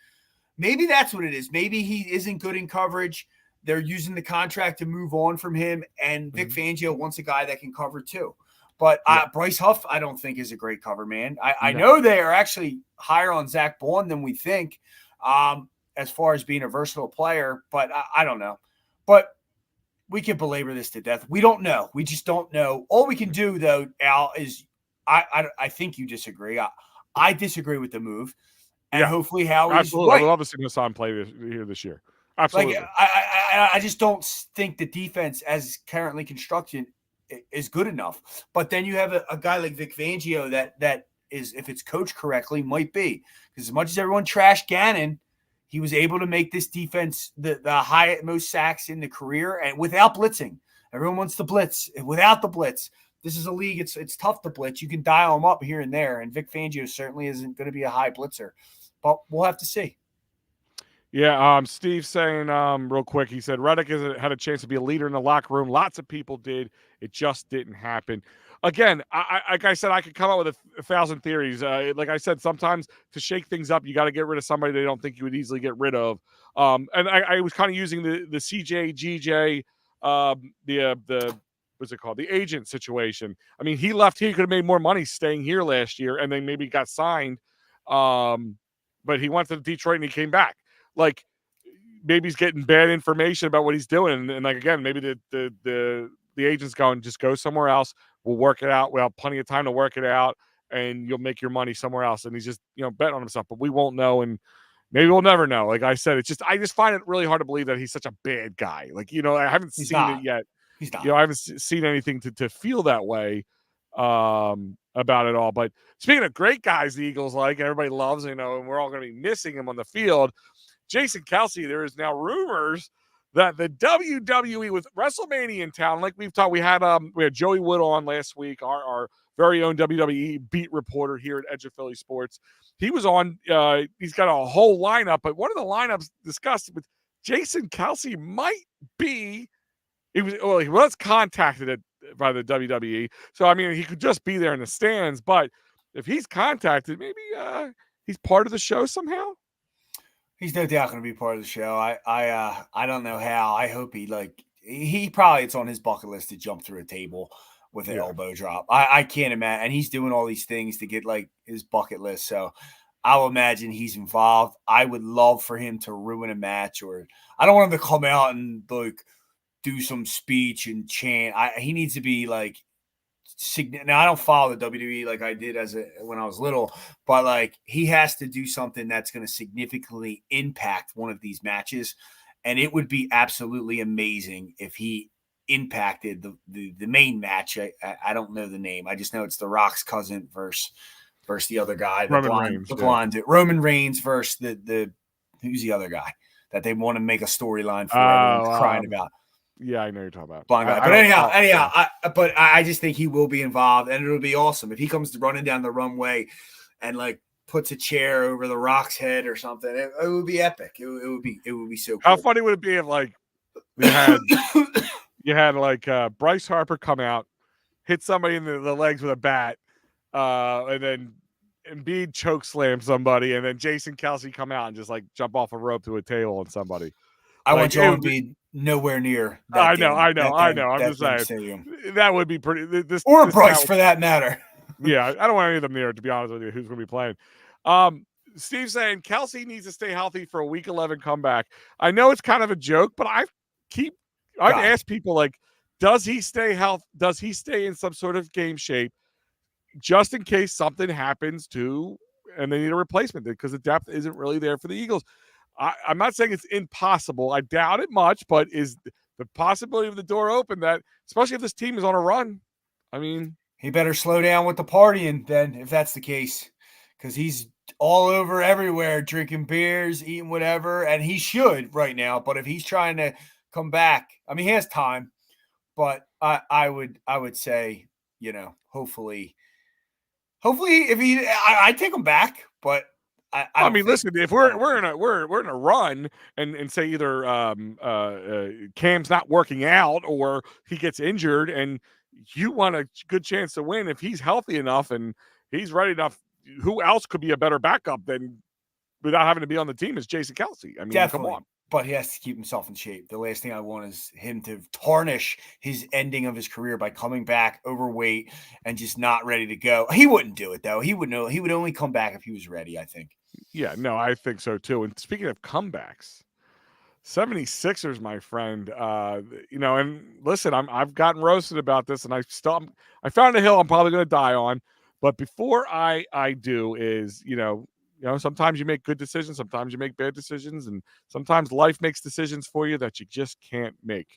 Maybe that's what it is. Maybe he isn't good in coverage. They're using the contract to move on from him, and Vic Fangio wants a guy that can cover too. But Bryce Huff, I don't think is a great cover man. I know they are actually higher on Zach Bourne than we think, as far as being a versatile player. But I don't know. But we can belabor this to death. We don't know. We just don't know. All we can do, though, Al, is I think you disagree. I disagree with the move. And hopefully Howie's absolutely. right. I would love to see Haason play this year. Absolutely. Like, I just don't think the defense as currently constructed is good enough. But then you have a guy like Vic Fangio that is, if it's coached correctly, might be. Because as much as everyone trashed Gannon, he was able to make this defense the highest most sacks in the career and without blitzing. Everyone wants the blitz. Without the blitz, this is a league. It's tough to blitz. You can dial them up here and there. And Vic Fangio certainly isn't going to be a high blitzer. But we'll have to see. Yeah, Steve saying real quick, he said Reddick had a chance to be a leader in the locker room. Lots of people did. It just didn't happen. Again, like I said, I could come up with 1,000 theories. Like I said, sometimes to shake things up, you got to get rid of somebody they don't think you would easily get rid of. And I was kind of using the CJ, GJ, the what's it called? The agent situation. I mean, he left here. He could have made more money staying here last year and then maybe got signed. But he went to Detroit and he came back. Like maybe he's getting bad information about what he's doing. And like, again, maybe the agent's going, just go somewhere else. We'll work it out. We'll have plenty of time to work it out and you'll make your money somewhere else. And he's just, betting on himself, but we won't know. And maybe we'll never know. Like I said, I just find it really hard to believe that he's such a bad guy. Like, I haven't seen it yet. He's not. I haven't seen anything to feel that way about it all. But speaking of great guys, the Eagles like, and everybody loves, and we're all going to be missing him on the field. Jason Kelsey, there is now rumors that the WWE with WrestleMania in town, like we've talked, we had Joey Wood on last week, our very own WWE beat reporter here at Edge of Philly Sports. He was on. He's got a whole lineup, but one of the lineups discussed with Jason Kelce might be. He was contacted by the WWE, so I mean he could just be there in the stands. But if he's contacted, maybe he's part of the show somehow. He's no doubt going to be part of the show. I don't know how. I hope he probably it's on his bucket list to jump through a table with an elbow drop. I can't imagine, and he's doing all these things to get like his bucket list. So I'll imagine he's involved. I would love for him to ruin a match, or I don't want him to come out and like do some speech and chant. He needs to be like. Now I don't follow the WWE like I did when I was little, but like he has to do something that's going to significantly impact one of these matches, and it would be absolutely amazing if he impacted the main match. I don't know the name. I just know it's The Rock's cousin versus the other guy, Roman Reigns versus the who's the other guy that they want to make a storyline for everyone's crying about. Yeah, I know you're talking about. But anyhow, I just think he will be involved, and it'll be awesome if he comes running down the runway and like puts a chair over The Rock's head or something. It would be epic. It would be so cool. How funny would it be if like you had like Bryce Harper come out, hit somebody in the legs with a bat, and then Embiid choke slam somebody, and then Jason Kelce come out and just like jump off a rope to a table on somebody. I want Joel Embiid nowhere near. I know. I'm just saying stadium. That would be pretty. This Bryce for that matter. Yeah, I don't want any of them near. To be honest with you, who's going to be playing? Steve's saying Kelce needs to stay healthy for a Week 11 comeback. I know it's kind of a joke, but I've asked people like, does he stay healthy? Does he stay in some sort of game shape just in case something happens and they need a replacement because the depth isn't really there for the Eagles? I'm not saying it's impossible. I doubt it much, but is the possibility of the door open that, especially if this team is on a run? I mean, he better slow down with the partying then, if that's the case, because he's all over everywhere, drinking beers, eating whatever, and he should right now. But if he's trying to come back, I mean, he has time. But I would say, hopefully, if I'd take him back, but. I mean, listen. If we're in a run, and say either Cam's not working out or he gets injured, and you want a good chance to win, if he's healthy enough and he's ready enough, who else could be a better backup than without having to be on the team is Jason Kelce? I mean, definitely. Come on. But he has to keep himself in shape. The last thing I want is him to tarnish his ending of his career by coming back overweight and just not ready to go. He wouldn't do it though. He would know. He would only come back if he was ready, I think. Yeah, no, I think so too. And speaking of comebacks, 76ers, my friend, and listen, I've gotten roasted about this, and I found a hill I'm probably going to die on. But before I do is, sometimes you make good decisions, sometimes you make bad decisions, and sometimes life makes decisions for you that you just can't make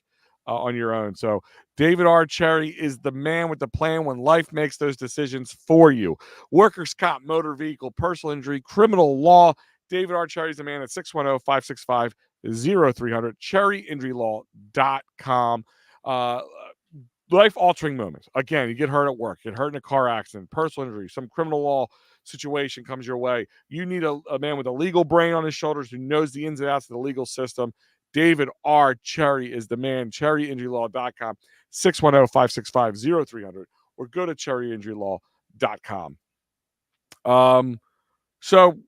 on your own. So David R. Cherry is the man with the plan when life makes those decisions for you. Workers' comp, motor vehicle, personal injury, criminal law. David R. Cherry is the man at 610-565-0300, cherryinjurylaw.com. Life-altering moments. Again, you get hurt at work, get hurt in a car accident, personal injury, some criminal law situation comes your way. You need a man with a legal brain on his shoulders who knows the ins and outs of the legal system. David R. Cherry is the man. cherryinjurylaw.com, 610-565-0300, or go to cherryinjurylaw.com. So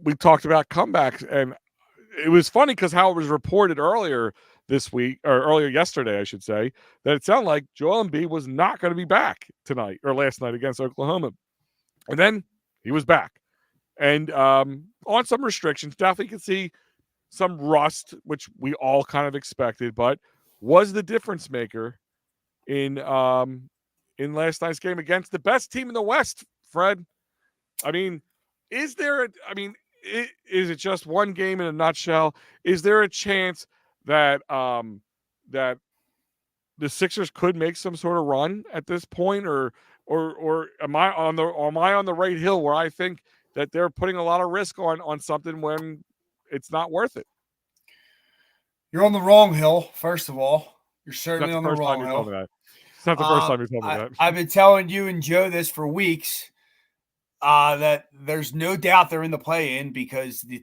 we talked about comebacks, and it was funny because how it was reported earlier this week, or earlier yesterday, I should say, that it sounded like Joel Embiid was not going to be back tonight or last night against Oklahoma. And then he was back. And on some restrictions, definitely could see some rust, which we all kind of expected, but was the difference maker in last night's game against the best team in the West, Fred. I mean, is it just one game in a nutshell? Is there a chance that that the Sixers could make some sort of run at this point, or am I on the right hill where I think that they're putting a lot of risk on something when it's not worth it? You're on the wrong hill, first of all. You're certainly on the wrong hill. It's not the first time you told me that. I've been telling you and Joe this for weeks. That there's no doubt they're in the play-in because the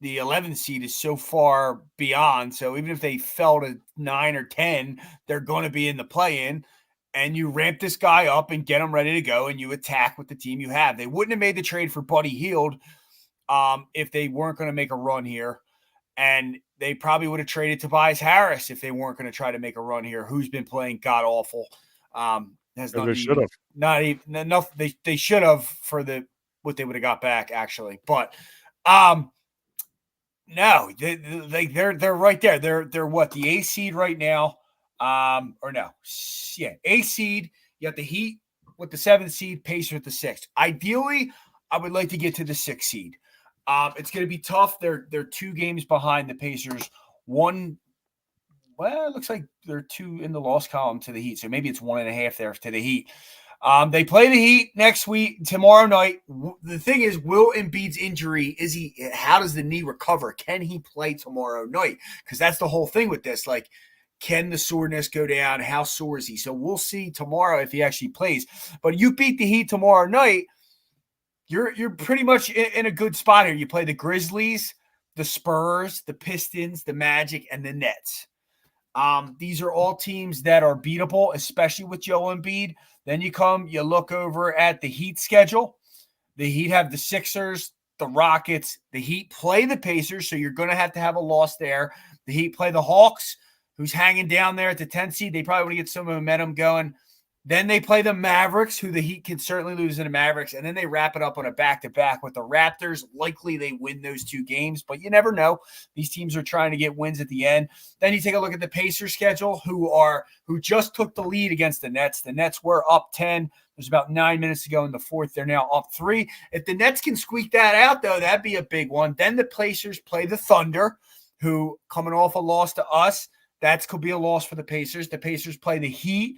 11th seed is so far beyond. So even if they fell to 9 or 10, they're going to be in the play-in. And you ramp this guy up and get him ready to go, and you attack with the team you have. They wouldn't have made the trade for Buddy Hield if they weren't going to make a run here. And they probably would have traded Tobias Harris if they weren't going to try to make a run here, who's been playing god-awful. They should have. Not even enough. They should have for what they would have got back, actually. But no, they're right there. They're what, the A seed right now. Or no, yeah, A seed. You got the Heat with the 7th seed, Pacers with the 6th. Ideally, I would like to get to the 6th seed. It's going to be tough. They're 2 games behind the Pacers. It looks like they're 2 in the loss column to the Heat, so maybe it's 1.5 there to the Heat. They play the Heat next week, tomorrow night. The thing is, will Embiid's injury, how does the knee recover? Can he play tomorrow night? Because that's the whole thing with this. Like, can the soreness go down? How sore is he? So we'll see tomorrow if he actually plays. But you beat the Heat tomorrow night, you're pretty much in a good spot here. You play the Grizzlies, the Spurs, the Pistons, the Magic, and the Nets. These are all teams that are beatable, especially with Joel Embiid. Then you look over at the Heat schedule. The Heat have the Sixers, the Rockets. The Heat play the Pacers, so you're going to have a loss there. The Heat play the Hawks, who's hanging down there at the 10th seed. They probably want to get some momentum going. Then they play the Mavericks, who the Heat can certainly lose in the Mavericks. And then they wrap it up on a back-to-back with the Raptors. Likely they win those 2 games, but you never know. These teams are trying to get wins at the end. Then you take a look at the Pacers schedule, who just took the lead against the Nets. The Nets were up 10. There's about 9 minutes to go in the 4th. They're now up 3. If the Nets can squeak that out, though, that'd be a big one. Then the Pacers play the Thunder, who coming off a loss to us. That could be a loss for the Pacers. The Pacers play the Heat.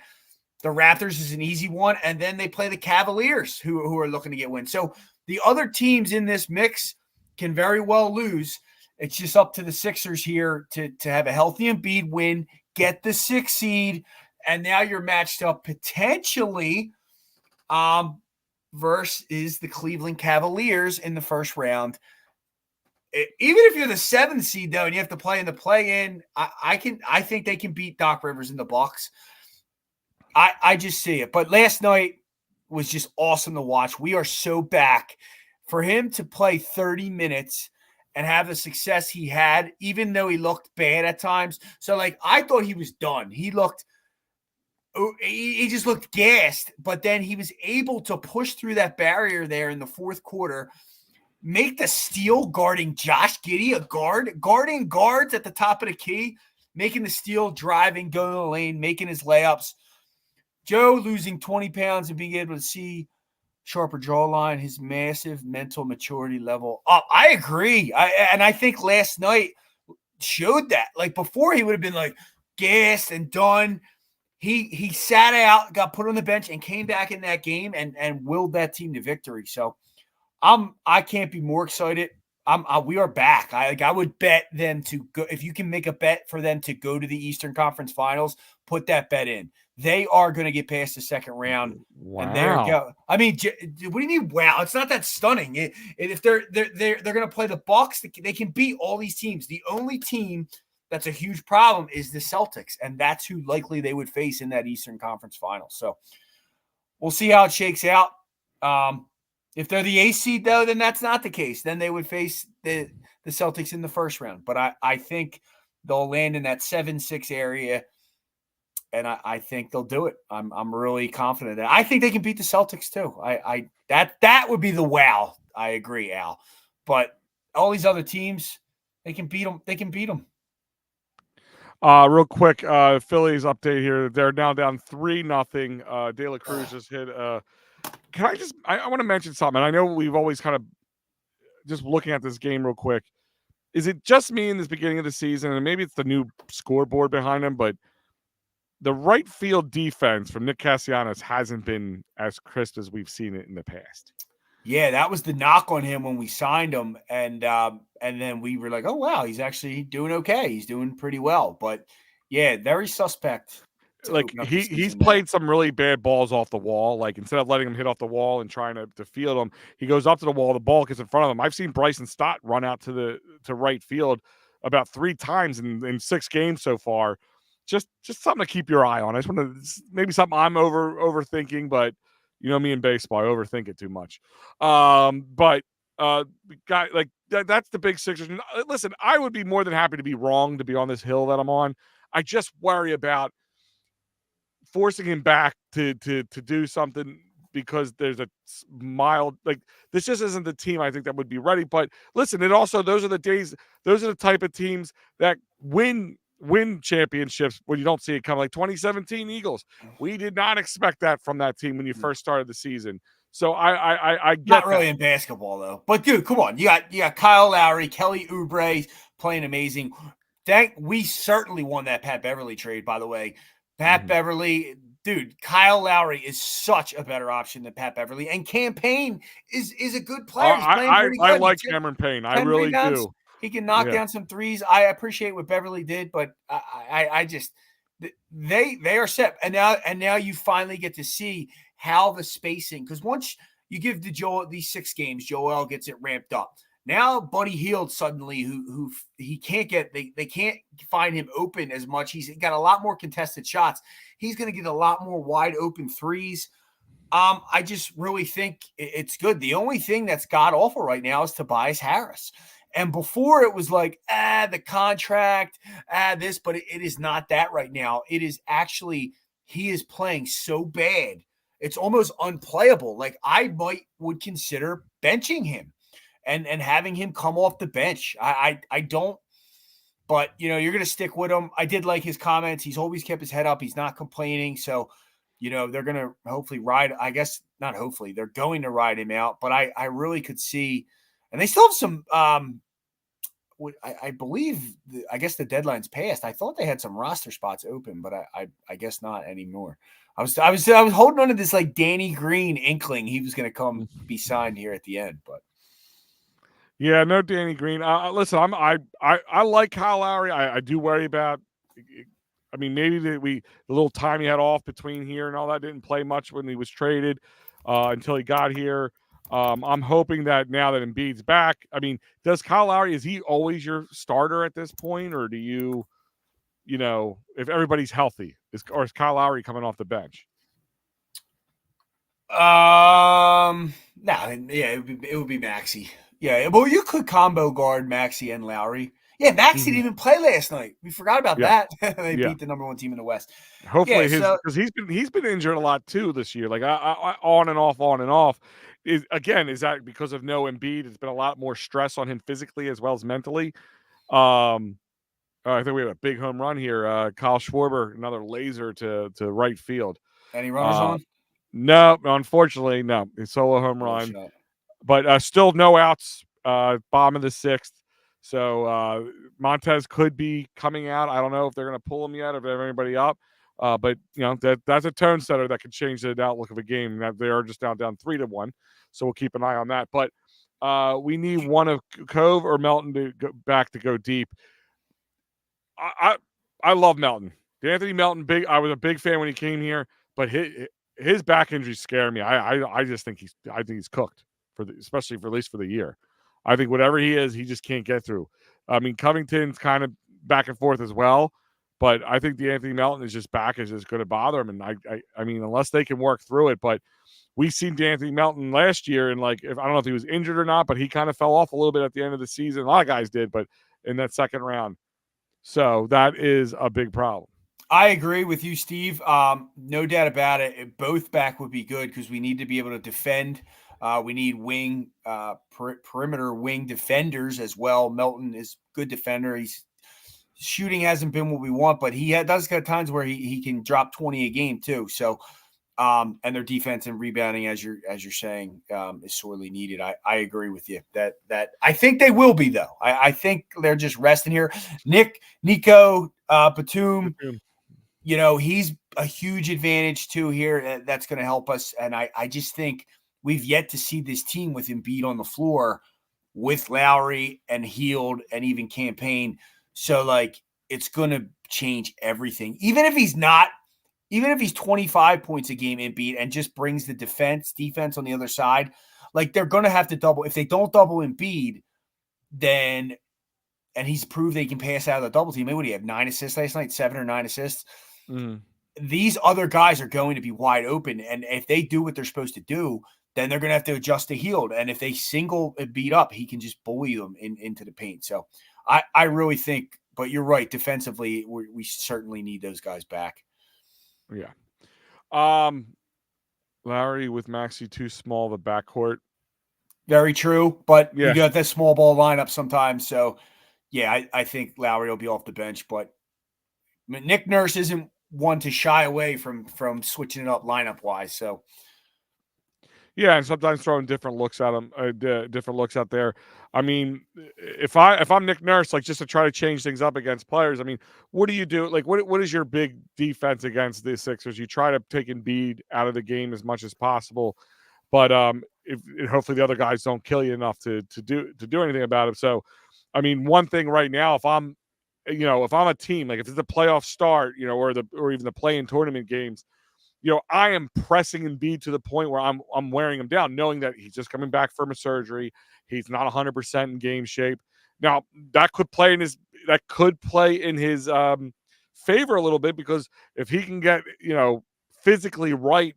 The Raptors is an easy one. And then they play the Cavaliers, who are looking to get wins. So the other teams in this mix can very well lose. It's just up to the Sixers here to have a healthy Embiid win, get the 6th seed, and now you're matched up potentially versus the Cleveland Cavaliers in the first round. Even if you're the 7th seed, though, and you have to play in the play-in, I think they can beat Doc Rivers and the Bucks. I just see it. But last night was just awesome to watch. We are so back. For him to play 30 minutes and have the success he had, even though he looked bad at times. So, I thought he was done. He just looked gassed. But then he was able to push through that barrier there in the 4th quarter, make the steal guarding Josh Giddey, guarding guards at the top of the key, making the steal, driving, going to the lane, making his layups. Joe losing 20 pounds and being able to see sharper jawline, his massive mental maturity level up. I agree. I think last night showed that. Before he would have been gassed and done. He sat out, got put on the bench, and came back in that game and willed that team to victory. So I can't be more excited. We are back. I would bet them to go. If you can make a bet for them to go to the Eastern Conference Finals, put that bet in. They are going to get past the second round. Wow. And there you go. I mean, what do you mean? Wow, it's not that stunning. If they're going to play the Bucks, they can beat all these teams. The only team that's a huge problem is the Celtics, and that's who likely they would face in that Eastern Conference Finals. So we'll see how it shakes out. If they're the A seed, though, then that's not the case. Then they would face the Celtics in the first round. But I think they'll land in that 7-6 area, and I think they'll do it. I'm really confident that I think they can beat the Celtics too. That would be the wow. I agree, Al. But all these other teams, they can beat them. They can beat them. Real quick, Phillies update here. They're now down 3-0. De La Cruz just hit. Can I want to mention something. I know we've always kind of just looking at this game real quick. Is it just me in this beginning of the season, and maybe it's the new scoreboard behind him, but the right field defense from Nick Castellanos hasn't been as crisp as we've seen it in the past. Yeah, that was the knock on him when we signed him, and then we were like, oh wow, he's actually doing okay. He's doing pretty well, but yeah, very suspect. like open up the he's season played some really bad balls off the wall. Like instead of letting him hit off the wall and trying to field him, he goes up to the wall. The ball gets in front of him. I've seen Bryson Stott run out to right field about 3 times in 6 games so far. Just something to keep your eye on. I just want to maybe something I'm overthinking, but you know me in baseball, I overthink it too much. But guy like that's the big Sixers. Listen, I would be more than happy to be wrong to be on this hill that I'm on. I just worry about forcing him back to do something because there's a mild like this just isn't the team I think that would be ready. But listen, it also those are the type of teams that win championships when you don't see it coming. Like 2017 Eagles, we did not expect that from that team when you first started the season. So I get not really that. in basketball though. But dude, come on, you got Kyle Lowry, Kelly Oubre playing amazing. We certainly won that Pat Beverly trade, by the way. Pat Beverly, dude, Kyle Lowry is such a better option than Pat Beverly, and Campaign is a good player. He's playing pretty good. I like Cameron Payne. I really rebounds. do. He can knock down some threes. I appreciate what Beverly did, but I just they are set, and now you finally get to see how the spacing, because once you give these 6 games, Joel gets it ramped up. Now Buddy Hield suddenly, who he can't get, they can't find him open as much. He's got a lot more contested shots. He's going to get a lot more wide open threes. I just really think it's good. The only thing that's god awful right now is Tobias Harris. And before it was like, the contract, this, but it is not that right now. It is actually, he is playing so bad. It's almost unplayable. Like I would consider benching him and having him come off the bench. I don't, but you're going to stick with him. I did like his comments. He's always kept his head up. He's not complaining. So, they're going to hopefully ride, I guess not hopefully, they're going to ride him out, but I really could see, and they still have some, I believe, I guess the deadline's passed. I thought they had some roster spots open, but I guess not anymore. I was holding on to this like Danny Green inkling he was going to come be signed here at the end, but. Yeah, no Danny Green. Listen, I like Kyle Lowry. I do worry about. I mean, maybe the little time he had off between here and all that didn't play much when he was traded until he got here. I'm hoping that now that Embiid's back, I mean, does Kyle Lowry, is he always your starter at this point, or do you if everybody's healthy, or is Kyle Lowry coming off the bench? No, yeah, it would be Maxey. Yeah, well, you could combo guard Maxey and Lowry. Yeah, Maxey didn't even play last night. We forgot about that. They beat the number 1 team in the West. Hopefully, because he's been injured a lot too this year. Like I on and off. Is that because of no Embiid? It's been a lot more stress on him physically as well as mentally. I think we have a big home run here. Kyle Schwarber, another laser to right field. Any runners on? No, unfortunately, no. It's solo home run. Shot. But still no outs, bottom of the 6th. So Montez could be coming out. I don't know if they're going to pull him yet, if they have anybody up. But that's a tone setter that could change the outlook of a game. That they are just down 3-1. So we'll keep an eye on that. But we need one of Cove or Melton to go back to go deep. I love Melton. Anthony Melton, I was a big fan when he came here, but his back injuries scare me. I just think he's cooked especially for at least for the year. I think whatever he is, he just can't get through. I mean, Covington's kind of back and forth as well, but I think the Anthony Melton is just back is just going to bother him. And I mean, unless they can work through it, but we seen Anthony Melton last year, and I don't know if he was injured or not, but he kind of fell off a little bit at the end of the season. A lot of guys did, but in that second round. So that is a big problem. I agree with you, Steve. No doubt about it. Both back would be good because we need to be able to defend. We need perimeter wing defenders as well. Melton is a good defender. He's shooting hasn't been what we want, but he does got times where he can drop 20 a game too. So, and their defense and rebounding, as you're saying, is sorely needed. I agree with you that I think they will be though. I think they're just resting here. Nico Batum. He's a huge advantage too here. That's going to help us. And I just think we've yet to see this team with Embiid on the floor with Lowry and Hield and even Campaign. So it's going to change everything. Even if he's not even if he's 25 points a game Embiid and just brings the defense on the other side, like they're going to have to double. If they don't double Embiid, then, and he's proved they can pass out of the double team. Maybe what do you have, 9 assists last night, 7 or 9 assists? These other guys are going to be wide open. And if they do what they're supposed to do, then they're going to have to adjust to Hield. And if they single Embiid up, he can just bully them into the paint. So I really think, but you're right, defensively, we certainly need those guys back. Yeah. Lowry with Maxey too small of a backcourt. Very true, but you got that small ball lineup sometimes. So, yeah, I think Lowry will be off the bench. But Nick Nurse isn't one to shy away from switching it up lineup-wise. So, yeah, and sometimes throwing different looks at him, different looks out there. I mean, if I'm Nick Nurse, like just to try to change things up against players, I mean, what do you do? Like, what is your big defense against the Sixers? You try to take Embiid out of the game as much as possible, but if hopefully the other guys don't kill you enough to do anything about it. So, I mean, one thing right now, if I'm a team, like if it's a playoff start, or even the play-in tournament games, I am pressing Embiid to the point where I'm wearing him down, knowing that he's just coming back from a surgery. He's not 100% in game shape. Now that could play in his favor a little bit, because if he can get physically right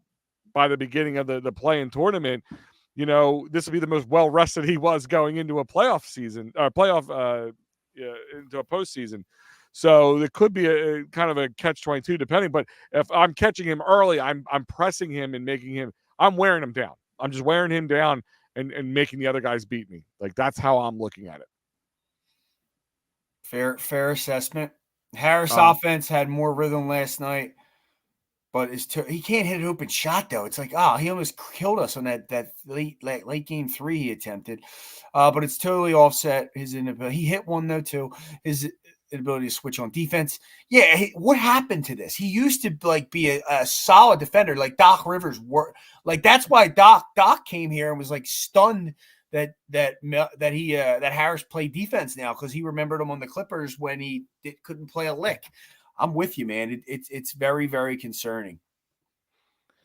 by the beginning of the play-in tournament, this will be the most well rested he was going into a playoff season or into a postseason. So it could be a kind of a catch-22 depending. But if I'm catching him early, I'm pressing him and I'm wearing him down. I'm just wearing him down and making the other guys beat me. Like, that's how I'm looking at it. Fair assessment. Harris offense had more rhythm last night, but he can't hit an open shot though. It's like, he almost killed us on that late game 3 he attempted. But it's totally offset his inability. He hit one though too. His inability to switch on defense. Yeah, what happened to this? He used to be a solid defender, like Doc Rivers. That's why Doc came here and was like stunned that Harris played defense now, because he remembered him on the Clippers when he couldn't play a lick. I'm with you, man. It's very, very concerning.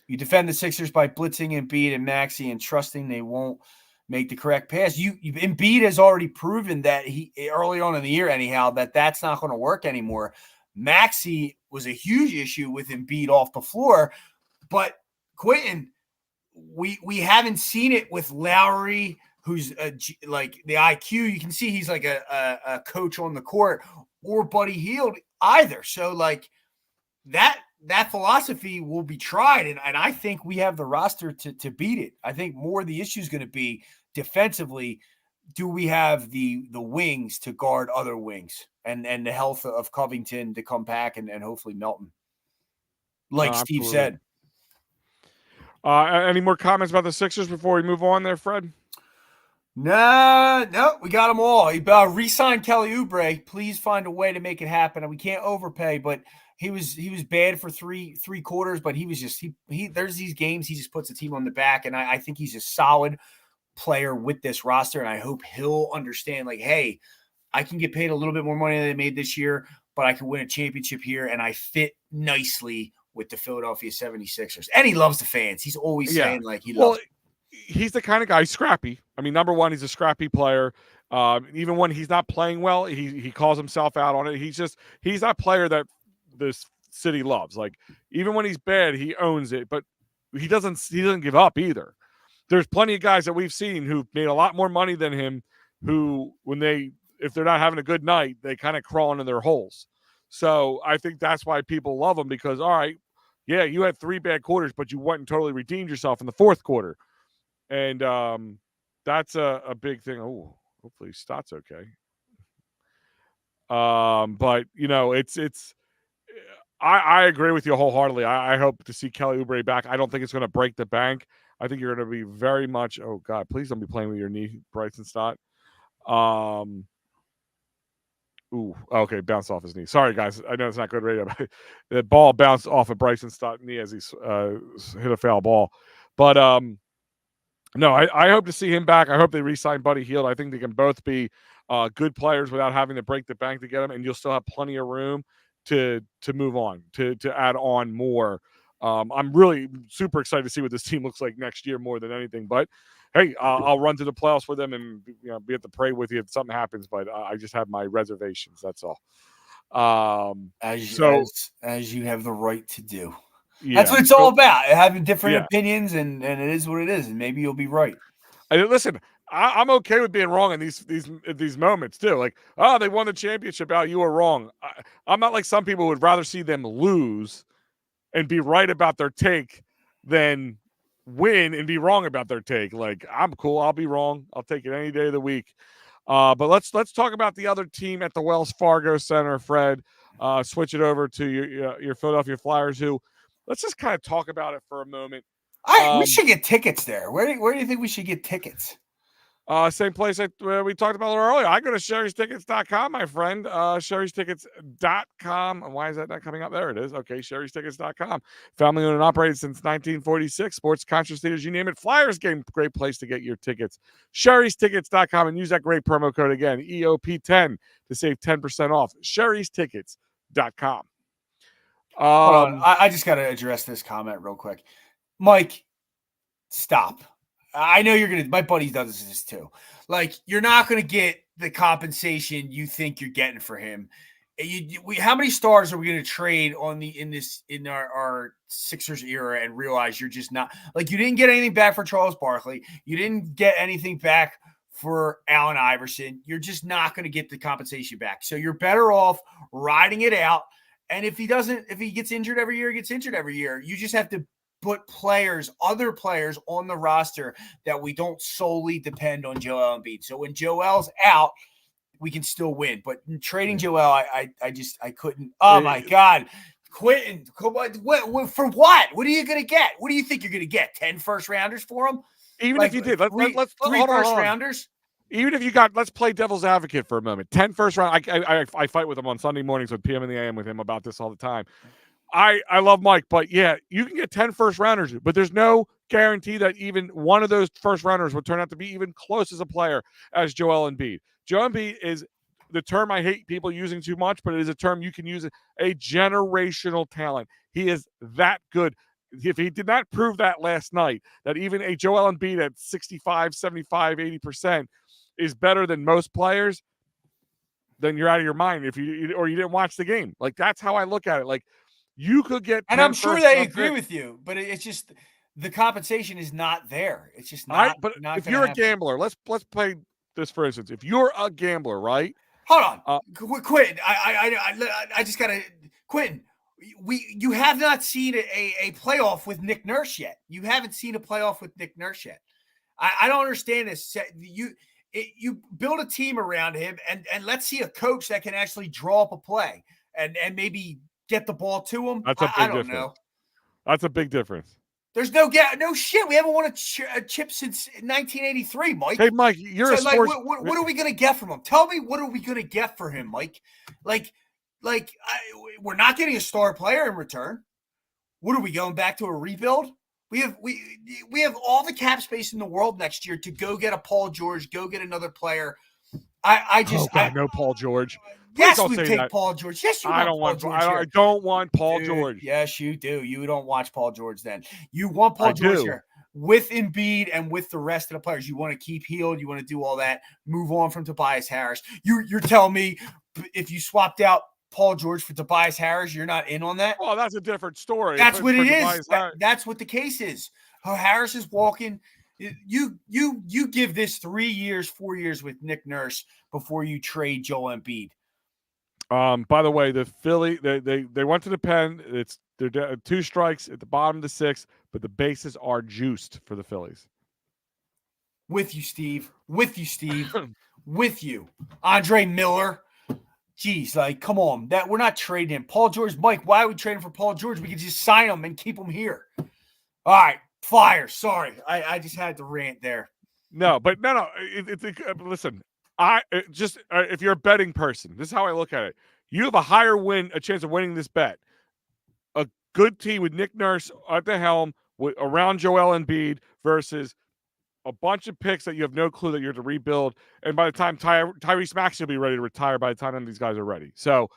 You defend the Sixers by blitzing Embiid and Maxey and trusting they won't make the correct pass. Embiid has already proven that he early on in the year, anyhow, that's not going to work anymore. Maxey was a huge issue with Embiid off the floor, but Quentin, we haven't seen it with Lowry, who's like the IQ. You can see he's like a coach on the court, or Buddy Hield either. So like that philosophy will be tried, and I think we have the roster to beat it. I think more of the issue is going to be defensively. Do we have the wings to guard other wings, and the health of Covington to come back and hopefully Melton, like Steve said. Any more comments about the Sixers before we move on there, Fred? No, we got them all. Re-sign Kelly Oubre. Please find a way to make it happen. We can't overpay, but he was bad for three quarters, but he was just there's these games he just puts the team on the back, and I think he's a solid player with this roster, and I hope he'll understand, like, hey, I can get paid a little bit more money than I made this year, but I can win a championship here, and I fit nicely with the Philadelphia 76ers. And he loves the fans. He's always saying, like, he loves he's the kind of guy, scrappy. I mean, number one, he's a scrappy player. Even when he's not playing well, he calls himself out on it. He's that player that this city loves. Like, even when he's bad, he owns it, but he doesn't give up either. There's plenty of guys that we've seen who've made a lot more money than him, who, if they're not having a good night, they kind of crawl into their holes. So I think that's why people love him, because, all right, yeah, you had 3 bad quarters, but you went and totally redeemed yourself in the 4th quarter. And that's a big thing. Oh, hopefully Stott's okay. But I agree with you wholeheartedly. I hope to see Kelly Oubre back. I don't think it's going to break the bank. I think you're going to be very much. Oh God, please don't be playing with your knee, Bryson Stott. Ooh, okay, bounced off his knee. Sorry, guys. I know it's not good radio, but the ball bounced off of Bryson Stott's knee as he hit a foul ball. But no, I hope to see him back. I hope they re-sign Buddy Hield. I think they can both be good players without having to break the bank to get them, and you'll still have plenty of room to move on, to add on more. I'm really super excited to see what this team looks like next year more than anything. But hey, I'll run to the playoffs for them and be able to pray with you if something happens. But I just have my reservations. That's all. As you have the right to do. Yeah, that's what it's all about. Having different Yeah. opinions, and it is what it is. And maybe you'll be right. Listen, I'm okay with being wrong in these moments too. Like, oh, they won the championship. Oh, you were wrong. I'm not like some people who would rather see them lose and be right about their take than win and be wrong about their take. Like, I'm cool. I'll be wrong. I'll take it any day of the week. But let's talk about the other team at the Wells Fargo Center, Fred. Switch it over to your Philadelphia Flyers, who let's just kind of talk about it for a moment. We should get tickets there. Where do you think we should get tickets? Same place that we talked about earlier. I go to sherrystickets.com, my friend. Sherrystickets.com. And why is that not coming up? There it is. Okay, sherrystickets.com. Family owned and operated since 1946. Sports conscious theaters, you name it. Flyers game, great place to get your tickets. Sherrystickets.com and use that great promo code again, EOP10, to save 10% off. Sherrystickets.com. Hold on. I just got to address this comment real quick. Mike, stop. I know you're going to, my buddy does this too. Like, you're not going to get the compensation you think you're getting for him. How many stars are we going to trade in our Sixers era and realize you're just not, like, you didn't get anything back for Charles Barkley. You didn't get anything back for Allen Iverson. You're just not going to get the compensation back. So you're better off riding it out. And if he gets injured every year, he gets injured every year. You just have to put other players on the roster that we don't solely depend on Joel Embiid. So when Joel's out, we can still win. But trading Joel, I couldn't. Oh my God. Quentin, for what? What are you going to get? What do you think you're going to get? 10 first rounders for him? Even if you did, let's three first rounders. Even if you let's play devil's advocate for a moment. 10 first round. I fight with him on Sunday mornings with PM in the AM with him about this all the time. I love Mike, but yeah, you can get 10 first rounders, but there's no guarantee that even one of those first rounders would turn out to be even close as a player as Joel Embiid. Joel Embiid is the term I hate people using too much, but it is a term you can use, a generational talent. He is that good. If he did not prove that last night, that even a Joel Embiid at 65, 75, 80% is better than most players, then you're out of your mind if you didn't watch the game. Like, that's how I look at it. Like, you could get, and I'm sure they agree with you, but it's just the compensation is not there. It's just not. But not if you're a gambler, let's play this for instance. If you're a gambler, right? Hold on, Quentin. I just gotta, Quentin. You have not seen a playoff with Nick Nurse yet. You haven't seen a playoff with Nick Nurse yet. I don't understand this. You build a team around him, and let's see a coach that can actually draw up a play and maybe get the ball to him. That's a big difference. Know. That's a big difference. There's no shit. We haven't won a chip since 1983, Mike. Hey, Mike, you're a sports. Like, what are we gonna get from him? Tell me, what are we gonna get for him, Mike? We're not getting a star player in return. What are we going back to a rebuild? We have all the cap space in the world next year to go get a Paul George, go get another player. No Paul George. Yes, we take Paul George. Yes, you want Paul George. I don't want Paul George. Yes, you do. You don't watch Paul George then. You want Paul George here with Embiid and with the rest of the players. You want to keep healed. You want to do all that. Move on from Tobias Harris. You're telling me if you swapped out Paul George for Tobias Harris, you're not in on that? Well, that's a different story. That's what it is. That's what the case is. Harris is walking. You give this 3 years, 4 years with Nick Nurse before you trade Joel Embiid. By the way, the Philly they went to the pen. They're 2 strikes at the bottom of the 6th, but the bases are juiced for the Phillies. With you, Steve. With you, Andre Miller. Jeez, like, come on. That we're not trading him. Paul George, Mike, why are we trading for Paul George? We could just sign him and keep him here. All right, Flyers. Sorry, I just had to rant there. No. Listen, if you're a betting person, this is how I look at it. You have a chance of winning this bet. A good team with Nick Nurse at the helm, around Joel Embiid versus a bunch of picks that you have no clue that you're to rebuild. And by the time Tyrese Maxey will be ready to retire by the time none of these guys are ready. So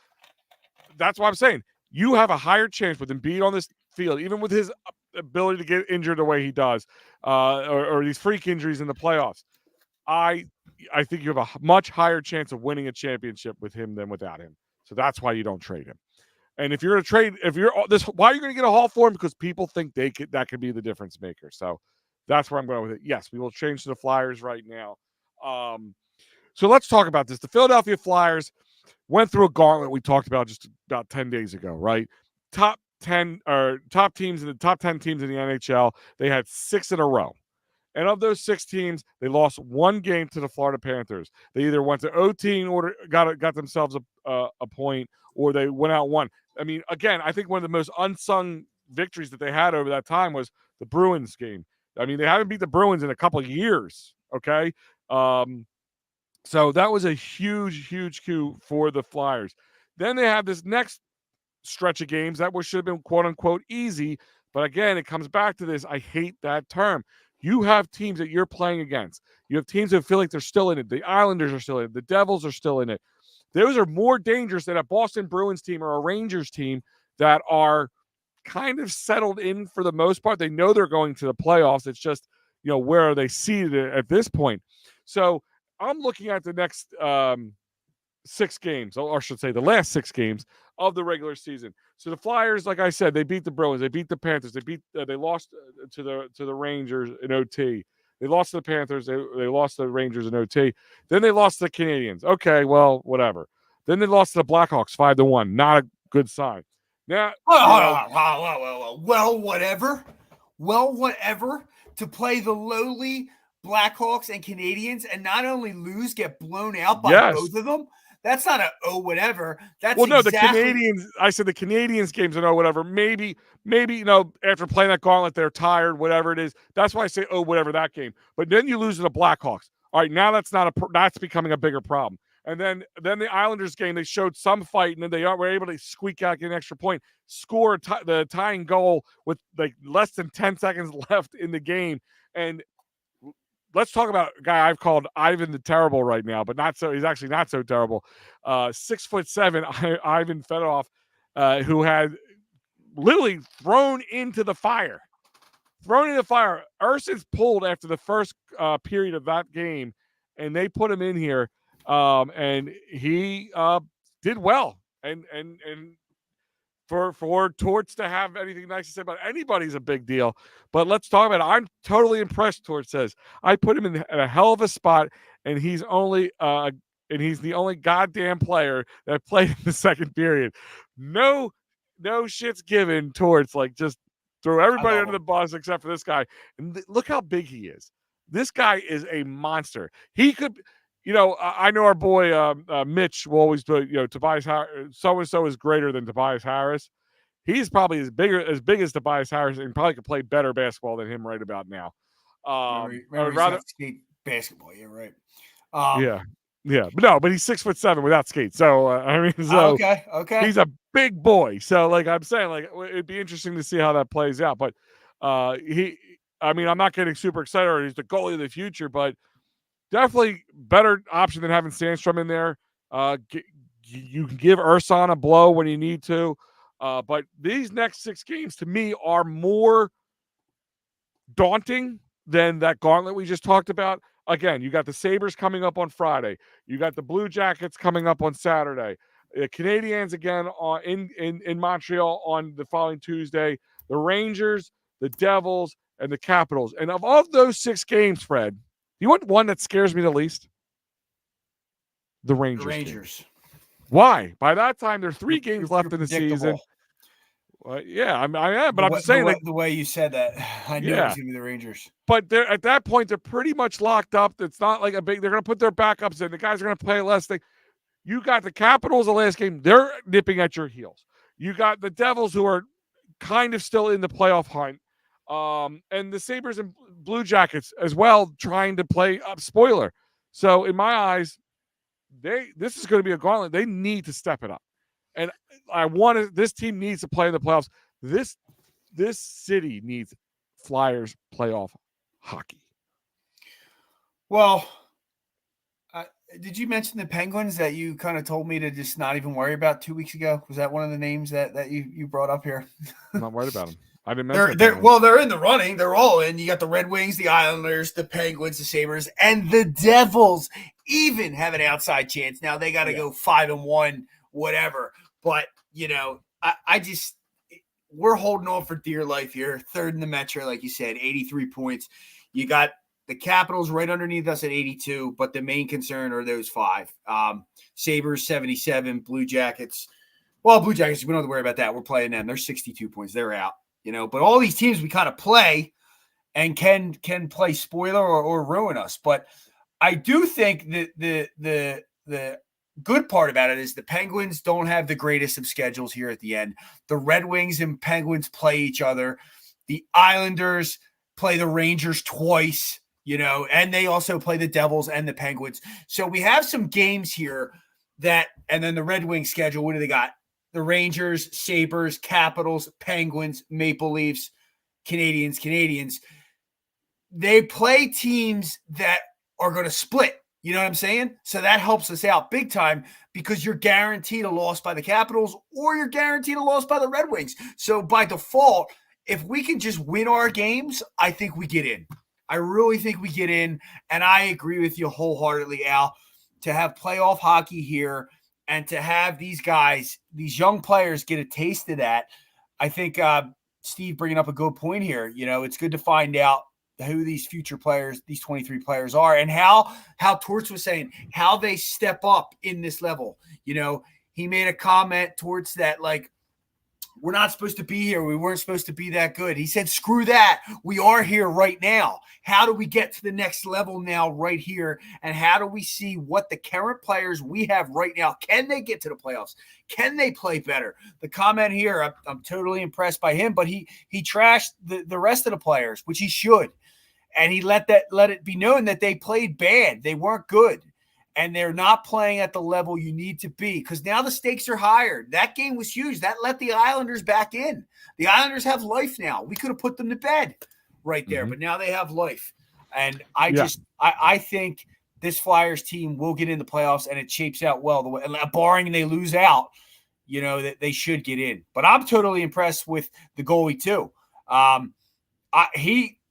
that's why I'm saying you have a higher chance with Embiid on this field, even with his ability to get injured the way he does, or these freak injuries in the playoffs. I think you have a much higher chance of winning a championship with him than without him. So that's why you don't trade him. And if you're going to trade, why are you going to get a haul for him? Because people think that could be the difference maker. So that's where I'm going with it. Yes, we will change to the Flyers right now. So let's talk about this. The Philadelphia Flyers went through a gauntlet we talked about just about 10 days ago, right? Top 10 teams in the top 10 teams in the NHL. They had 6 in a row. And of those 6 teams, they lost 1 game to the Florida Panthers. They either went to OT in order got themselves a point, or they went out one. I mean, again, I think one of the most unsung victories that they had over that time was the Bruins game. I mean, they haven't beat the Bruins in a couple of years. Okay, so that was a huge, huge coup for the Flyers. Then they have this next stretch of games that should have been quote unquote easy. But again, it comes back to this. I hate that term. You have teams that you're playing against. You have teams that feel like they're still in it. The Islanders are still in it. The Devils are still in it. Those are more dangerous than a Boston Bruins team or a Rangers team that are kind of settled in for the most part. They know they're going to the playoffs. It's just, where are they seated at this point? So I'm looking at the next 6 games, or I should say the last 6 games of the regular season. So the Flyers, like I said, they beat the Bruins, they beat the Panthers, they lost to the Rangers in OT. They lost to the Panthers, they lost to the Rangers in OT. Then they lost to the Canadiens. Okay, well, whatever. Then they lost to the Blackhawks 5-1. Not a good sign. Now, well, whatever. Well, whatever. To play the lowly Blackhawks and Canadiens and not only lose, get blown out by both of them. That's not whatever. That's the Canadiens. I said the Canadiens games are whatever. Maybe after playing that gauntlet, they're tired. Whatever it is, that's why I say whatever that game. But then you lose to the Blackhawks. All right, now that's becoming a bigger problem. And then the Islanders game, they showed some fight, and then they were able to squeak out, get an extra point, score the tying goal with like less than 10 seconds left in the game, and. Let's talk about a guy I've called Ivan the Terrible right now, but not so. He's actually not so terrible. 6'7", Ivan Fedotov, who had literally thrown into the fire. Urson's pulled after the first period of that game, and they put him in here, and he did well. And for Torts to have anything nice to say about anybody's a big deal. But let's talk about it. I'm totally impressed, Torts says. I put him in a hell of a spot, and he's the only goddamn player that played in the second period. No shit's given, Torts. Like, just throw everybody under the bus except for this guy. And look how big he is. This guy is a monster. He could... I know our boy Mitch will always do. Tobias Harris, so and so is greater than Tobias Harris. He's probably as big as Tobias Harris, and probably could play better basketball than him right about now. Remember skate basketball. Yeah, right. Yeah, but he's 6'7" without skates. So okay, he's a big boy. So like I'm saying, like it'd be interesting to see how that plays out. But I'm not getting super excited. Or he's the goalie of the future, but. Definitely better option than having Sandstrom in there. You can give Urson a blow when you need to. But these next 6 games, to me, are more daunting than that gauntlet we just talked about. Again, you got the Sabres coming up on Friday. You got the Blue Jackets coming up on Saturday. The Canadiens again in Montreal on the following Tuesday. The Rangers, the Devils, and the Capitals. And of those 6 games, Fred, you want one that scares me the least? The Rangers. Game. Why? By that time, there's 3 games left in the season. Yeah, I am, but I'm just saying. The way you said that, I knew it was going to be the Rangers. But at that point, they're pretty much locked up. It's not like they're going to put their backups in. The guys are going to play less. You got the Capitals the last game. They're nipping at your heels. You got the Devils who are kind of still in the playoff hunt. And the Sabres and Blue Jackets as well, trying to play up spoiler. So in my eyes, this is going to be a gauntlet. They need to step it up. And this team needs to play in the playoffs. This city needs Flyers playoff hockey. Well, Did you mention the Penguins that you kind of told me to just not even worry about 2 weeks ago? Was that one of the names that you brought up here? I'm not worried about them. I didn't mention They're in the running. They're all in. You got the Red Wings, the Islanders, the Penguins, the Sabres, and the Devils even have an outside chance. Now they got to go 5-1, whatever. But I just we're holding on for dear life here. Third in the Metro, like you said, 83 points. You got the Capitals right underneath us at 82, but the main concern are those five. Sabres, 77, Blue Jackets. Well, Blue Jackets, we don't have to worry about that. We're playing them. They're 62 points. They're out. But all these teams we kind of play and can play spoiler or ruin us. But I do think that the good part about it is the Penguins don't have the greatest of schedules here at the end. The Red Wings and Penguins play each other. The Islanders play the Rangers twice, and they also play the Devils and the Penguins. So we have some games here and then the Red Wings schedule, what do they got? The Rangers, Sabres, Capitals, Penguins, Maple Leafs, Canadians. They play teams that are going to split. You know what I'm saying? So that helps us out big time because you're guaranteed a loss by the Capitals or you're guaranteed a loss by the Red Wings. So by default, if we can just win our games, I think we get in. I really think we get in. And I agree with you wholeheartedly, Al, to have playoff hockey here and to have these guys, these young players get a taste of that. I think Steve bringing up a good point here. It's good to find out who these future players, these 23 players are, and how Torts was saying, how they step up in this level. He made a comment towards that, like, we're not supposed to be here. We weren't supposed to be that good. He said, screw that. We are here right now. How do we get to the next level now right here? And how do we see what the current players we have right now, can they get to the playoffs? Can they play better? The comment here, I'm totally impressed by him, but he trashed the rest of the players, which he should. And he let it be known that they played bad. They weren't good. And they're not playing at the level you need to be because now the stakes are higher. That game was huge. That let the Islanders back in. The Islanders have life now. We could have put them to bed right there, but now they have life. And I think this Flyers team will get in the playoffs and it shapes out well. Barring they lose out, that they should get in. But I'm totally impressed with the goalie too.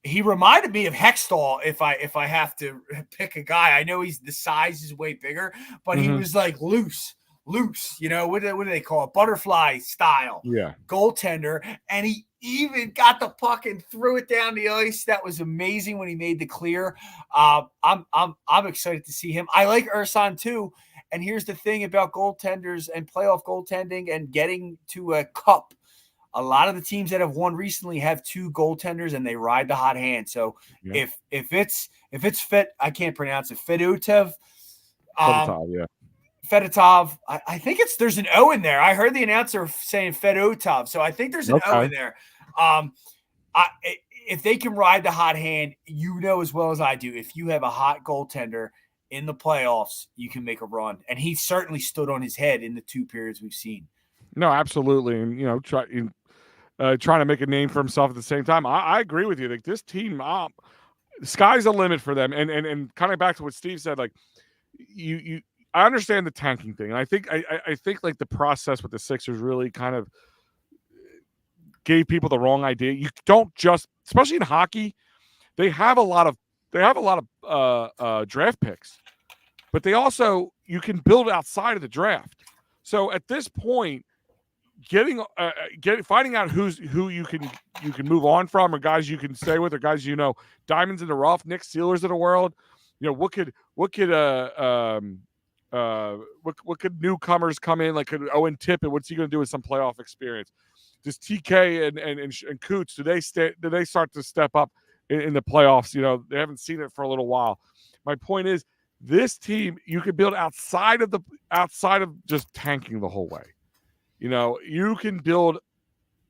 He reminded me of Hextall if I have to pick a guy. I know the size is way bigger, but he was like loose. What do they call it? Butterfly style. Yeah. Goaltender. And he even got the puck and threw it down the ice. That was amazing when he made the clear. I'm excited to see him. I like Ersan too. And here's the thing about goaltenders and playoff goaltending and getting to a cup. A lot of the teams that have won recently have two goaltenders and they ride the hot hand. So if it's I can't pronounce it. Fedotov. Fedotov. I think there's an O in there. I heard the announcer saying Fedotov. So I think there's an O in there. If they can ride the hot hand, as well as I do, if you have a hot goaltender in the playoffs, you can make a run. And he certainly stood on his head in the two periods we've seen. No, absolutely. And, trying to make a name for himself at the same time. I agree with you. Like this team, the sky's the limit for them. And kind of back to what Steve said, like I understand the tanking thing. And I think like the process with the Sixers really kind of gave people the wrong idea. You don't just, especially in hockey, they have a lot of draft picks, but they also, you can build outside of the draft. So at this point, finding out who you can move on from, or guys you can stay with, or guys diamonds in the rough, Nick Sealers of the world. What could newcomers come in, like could Owen Tippett? What's he going to do with some playoff experience? Does TK and Coots, do they start to step up in the playoffs? They haven't seen it for a little while. My point is, this team you could build outside of just tanking the whole way. You can build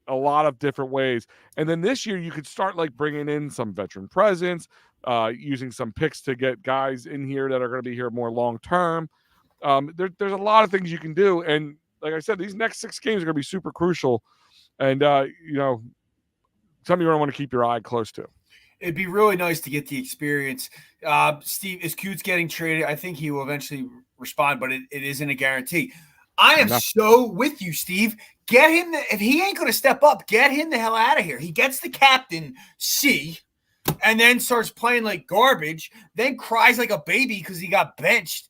a lot of different ways. And then this year you could start like bringing in some veteran presence, using some picks to get guys in here that are going to be here more long-term. There's a lot of things you can do. And like I said, these next 6 games are going to be super crucial. And, something you're going to want to keep your eye close to. It'd be really nice to get the experience. Steve, is Coots getting traded? I think he will eventually respond, but it isn't a guarantee. I am so with you, Steve. Get him if he ain't going to step up, get him the hell out of here. He gets the captain C and then starts playing like garbage, then cries like a baby because he got benched.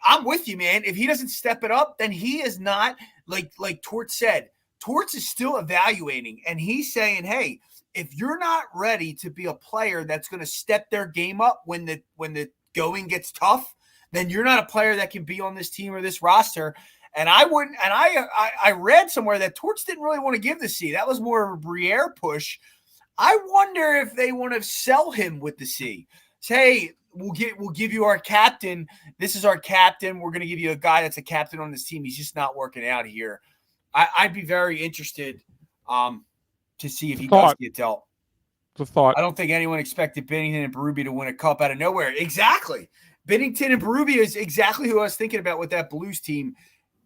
I'm with you, man. If he doesn't step it up, then he is not like Torts said. Torts is still evaluating, and he's saying, hey, if you're not ready to be a player that's going to step their game up when the going gets tough, then you're not a player that can be on this team or this roster. And I wouldn't. And I read somewhere that Torts didn't really want to give the C. That was more of a Briere push. I wonder if they want to sell him with the C. Say, hey, we'll give you our captain. This is our captain. We're going to give you a guy that's a captain on this team. He's just not working out here. I'd be very interested to see if he does get dealt. It's a thought. I don't think anyone expected Binnington and Berube to win a cup out of nowhere. Exactly. Binnington and Berube is exactly who I was thinking about with that Blues team.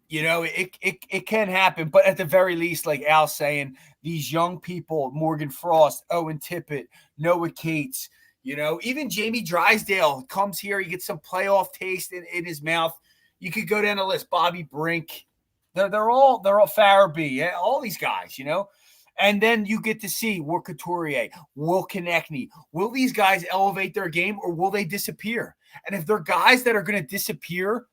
You know, it can happen, but at the very least, like Al's saying, these young people, Morgan Frost, Owen Tippett, Noah Cates, you know, even Jamie Drysdale comes here, he gets some playoff taste in his mouth. You could go down the list, Bobby Brink. They're all Farabee, all these guys, you know. And then you get to see Will Couturier, Will Konechny. Will these guys elevate their game or will they disappear? And if they're guys that are going to disappear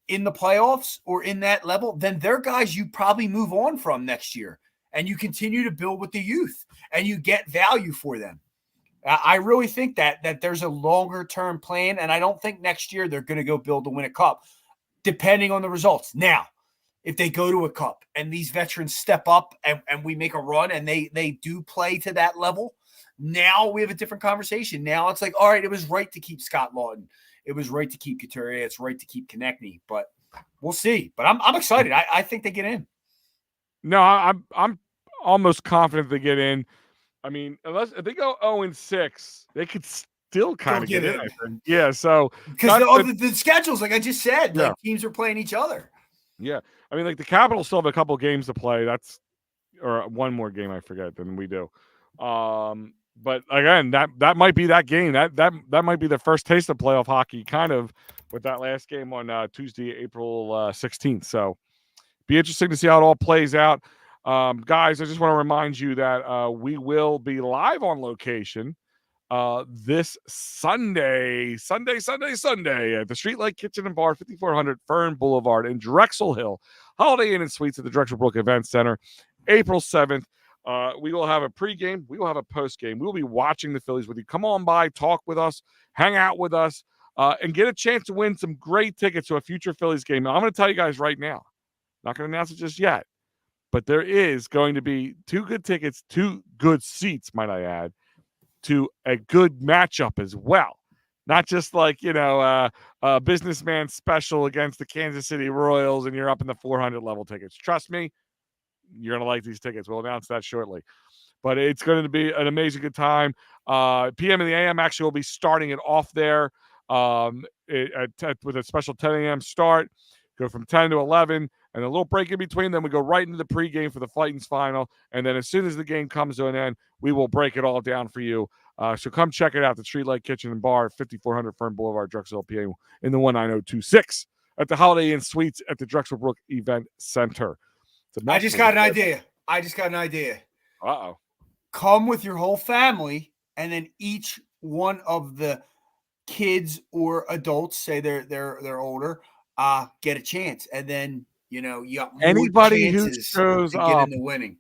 in the playoffs or in that level, then they're guys you probably move on from next year. And you continue to build with the youth and you get value for them. I really think that there's a longer-term plan, and I don't think next year they're going to go build to win a cup, depending on the results. Now, if they go to a cup and these veterans step up and we make a run and they do play to that level, now we have a different conversation. Now it's like, all right, it was right to keep Scott Lawton. It was right to keep Couturier. It's right to keep Konechny, but we'll see. But I'm excited. I think they get in. No, I'm almost confident they get in. I mean, unless if they go 0-6, they could still kind of get in. I think. Yeah, so because the schedules, like I just said, like teams are playing each other. Yeah, I mean, like the Capitals still have a couple games to play. Or one more game, I forget, than we do. But again, that might be that game. That might be the first taste of playoff hockey, kind of, with that last game on Tuesday, April 16th. So, be interesting to see how it all plays out. Guys, I just want to remind you that we will be live on location this Sunday at the Streetlight Kitchen and Bar, 5400 Fern Boulevard in Drexel Hill, Holiday Inn and Suites at the Drexel Brook Event Center, April 7th. We will have a pregame. We will have a postgame. We will be watching the Phillies with you. Come on by, talk with us, hang out with us, and get a chance to win some great tickets to a future Phillies game. And I'm going to tell you guys right now, not going to announce it just yet, but there is going to be 2 good tickets, 2 good seats, might I add, to a good matchup as well. Not just like, a businessman special against the Kansas City Royals and you're up in the 400 level tickets. Trust me, you're going to like these tickets. We'll announce that shortly. But it's going to be an amazing good time. PM and the AM actually will be starting it off there with a special 10 a.m. start. Go from 10 to 11, and a little break in between. Then we go right into the pregame for the Fightins final. And then as soon as the game comes to an end, we will break it all down for you. So come check it out, the Streetlight Kitchen and Bar, 5400 Fern Boulevard, Drexel, PA, in the 19026 at the Holiday Inn Suites at the Drexel Brook Event Center. I just got an idea. Uh-oh. Come with your whole family, and then each one of the kids or adults, say they're older, get a chance. And then, you got more anybody who chances shows to get into winning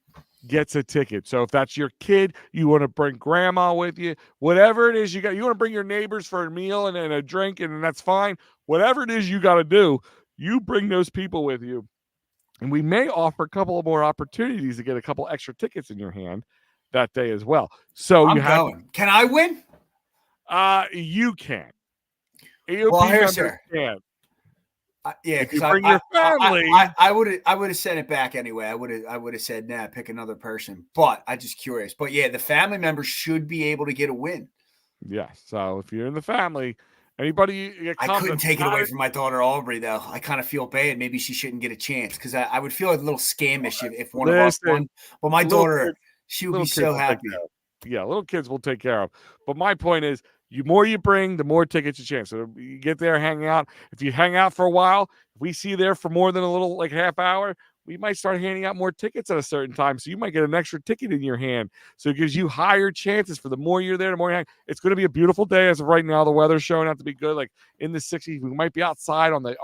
gets a ticket. So if that's your kid, you want to bring grandma with you, whatever it is you want to bring your neighbors for a meal and a drink, and that's fine. Whatever it is you got to do, you bring those people with you. And we may offer a couple of more opportunities to get a couple extra tickets in your hand that day as well. So Can I win? You can. Well, here, sir. Can. Yeah, because bring your family. I would have sent it back anyway. I would have said, nah, pick another person. But I'm just curious. But yeah, the family members should be able to get a win. Yeah. So if you're in the family, anybody, I couldn't take it away from my daughter Aubrey though. I kind of feel bad. Maybe she shouldn't get a chance because I would feel a little scamish if one of us won. But my daughter, she would be so happy. Yeah, little kids will take care of. But my point is, more you bring, the more tickets you chance. So you get there, hang out. If you hang out for a while, if we see you there for more than a little, like half hour, we might start handing out more tickets at a certain time. So you might get an extra ticket in your hand. So it gives you higher chances for the more you're there, the more you hang. It's going to be a beautiful day as of right now. The weather's showing out to be good, like in the 60s. We might be outside on the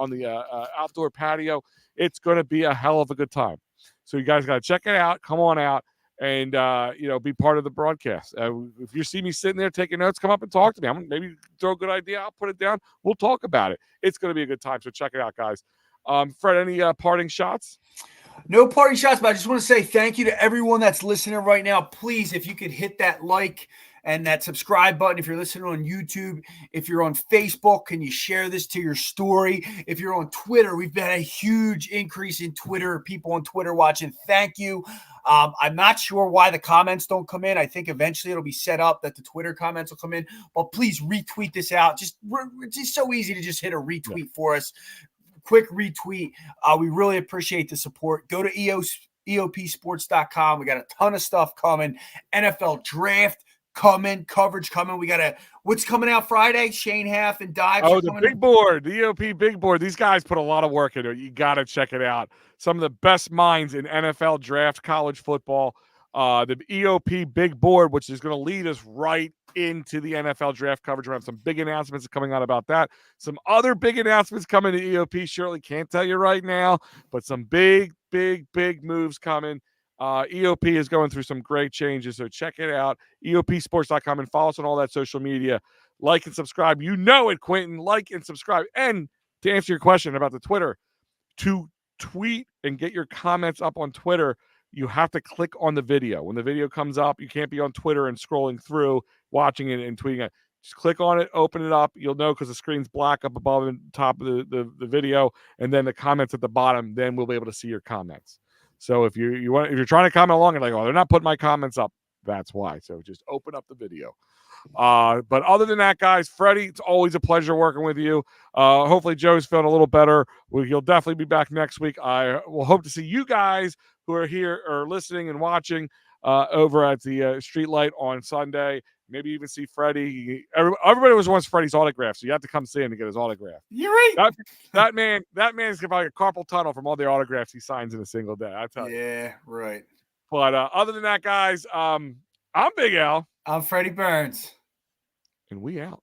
outdoor patio. It's going to be a hell of a good time. So you guys got to check it out. Come on out and be part of the broadcast. If you see me sitting there taking notes, come up and talk to me. I'm maybe throw a good idea. I'll put it down. We'll talk about it. It's going to be a good time. So check it out, guys. Fred, any parting shots? No parting shots, but I just want to say thank you to everyone that's listening right now. Please, if you could hit that like and that subscribe button if you're listening on YouTube. If you're on Facebook, can you share this to your story? If you're on Twitter, we've had a huge increase in Twitter, people on Twitter watching. Thank you. I'm not sure why the comments don't come in. I think eventually it'll be set up that the Twitter comments will come in. But please retweet this out. It's just so easy to just hit a retweet for us. Quick retweet. We really appreciate the support. Go to EOPsports.com. We got a ton of stuff coming. NFL draft coming, coverage coming. We got what's coming out Friday? Shane Half and Dives. Oh, the big board, the EOP big board. These guys put a lot of work into it. You got to check it out. Some of the best minds in NFL draft, college football. The EOP big board, which is going to lead us right into the NFL draft coverage. We have some big announcements coming out about that. Some other big announcements coming to EOP. Shirley can't tell you right now, but some big moves coming. EOP is going through some great changes, so check it out. EOPsports.com and follow us on all that social media. Like and subscribe. You know it, Quentin. Like and subscribe. And to answer your question about the Twitter, to tweet and get your comments up on Twitter, you have to click on the video. When the video comes up, you can't be on Twitter and scrolling through, watching it and tweeting it. Just click on it, open it up. You'll know because the screen's black up above and top of the video, and then the comments at the bottom. Then we'll be able to see your comments. So if you're trying to comment along and like, oh, they're not putting my comments up, that's why. So just open up the video. But other than that, guys, Freddie, it's always a pleasure working with you. Hopefully Joe's feeling a little better. He'll definitely be back next week. I will hope to see you guys who are here or listening and watching over at the Streetlight on Sunday. Maybe even see Freddie. Everybody wants Freddie's autograph, so you have to come see him to get his autograph. You're right. That man is like a carpal tunnel from all the autographs he signs in a single day. I tell you. Yeah, right. But other than that, guys, I'm Big Al. I'm Freddie Burns. And we out.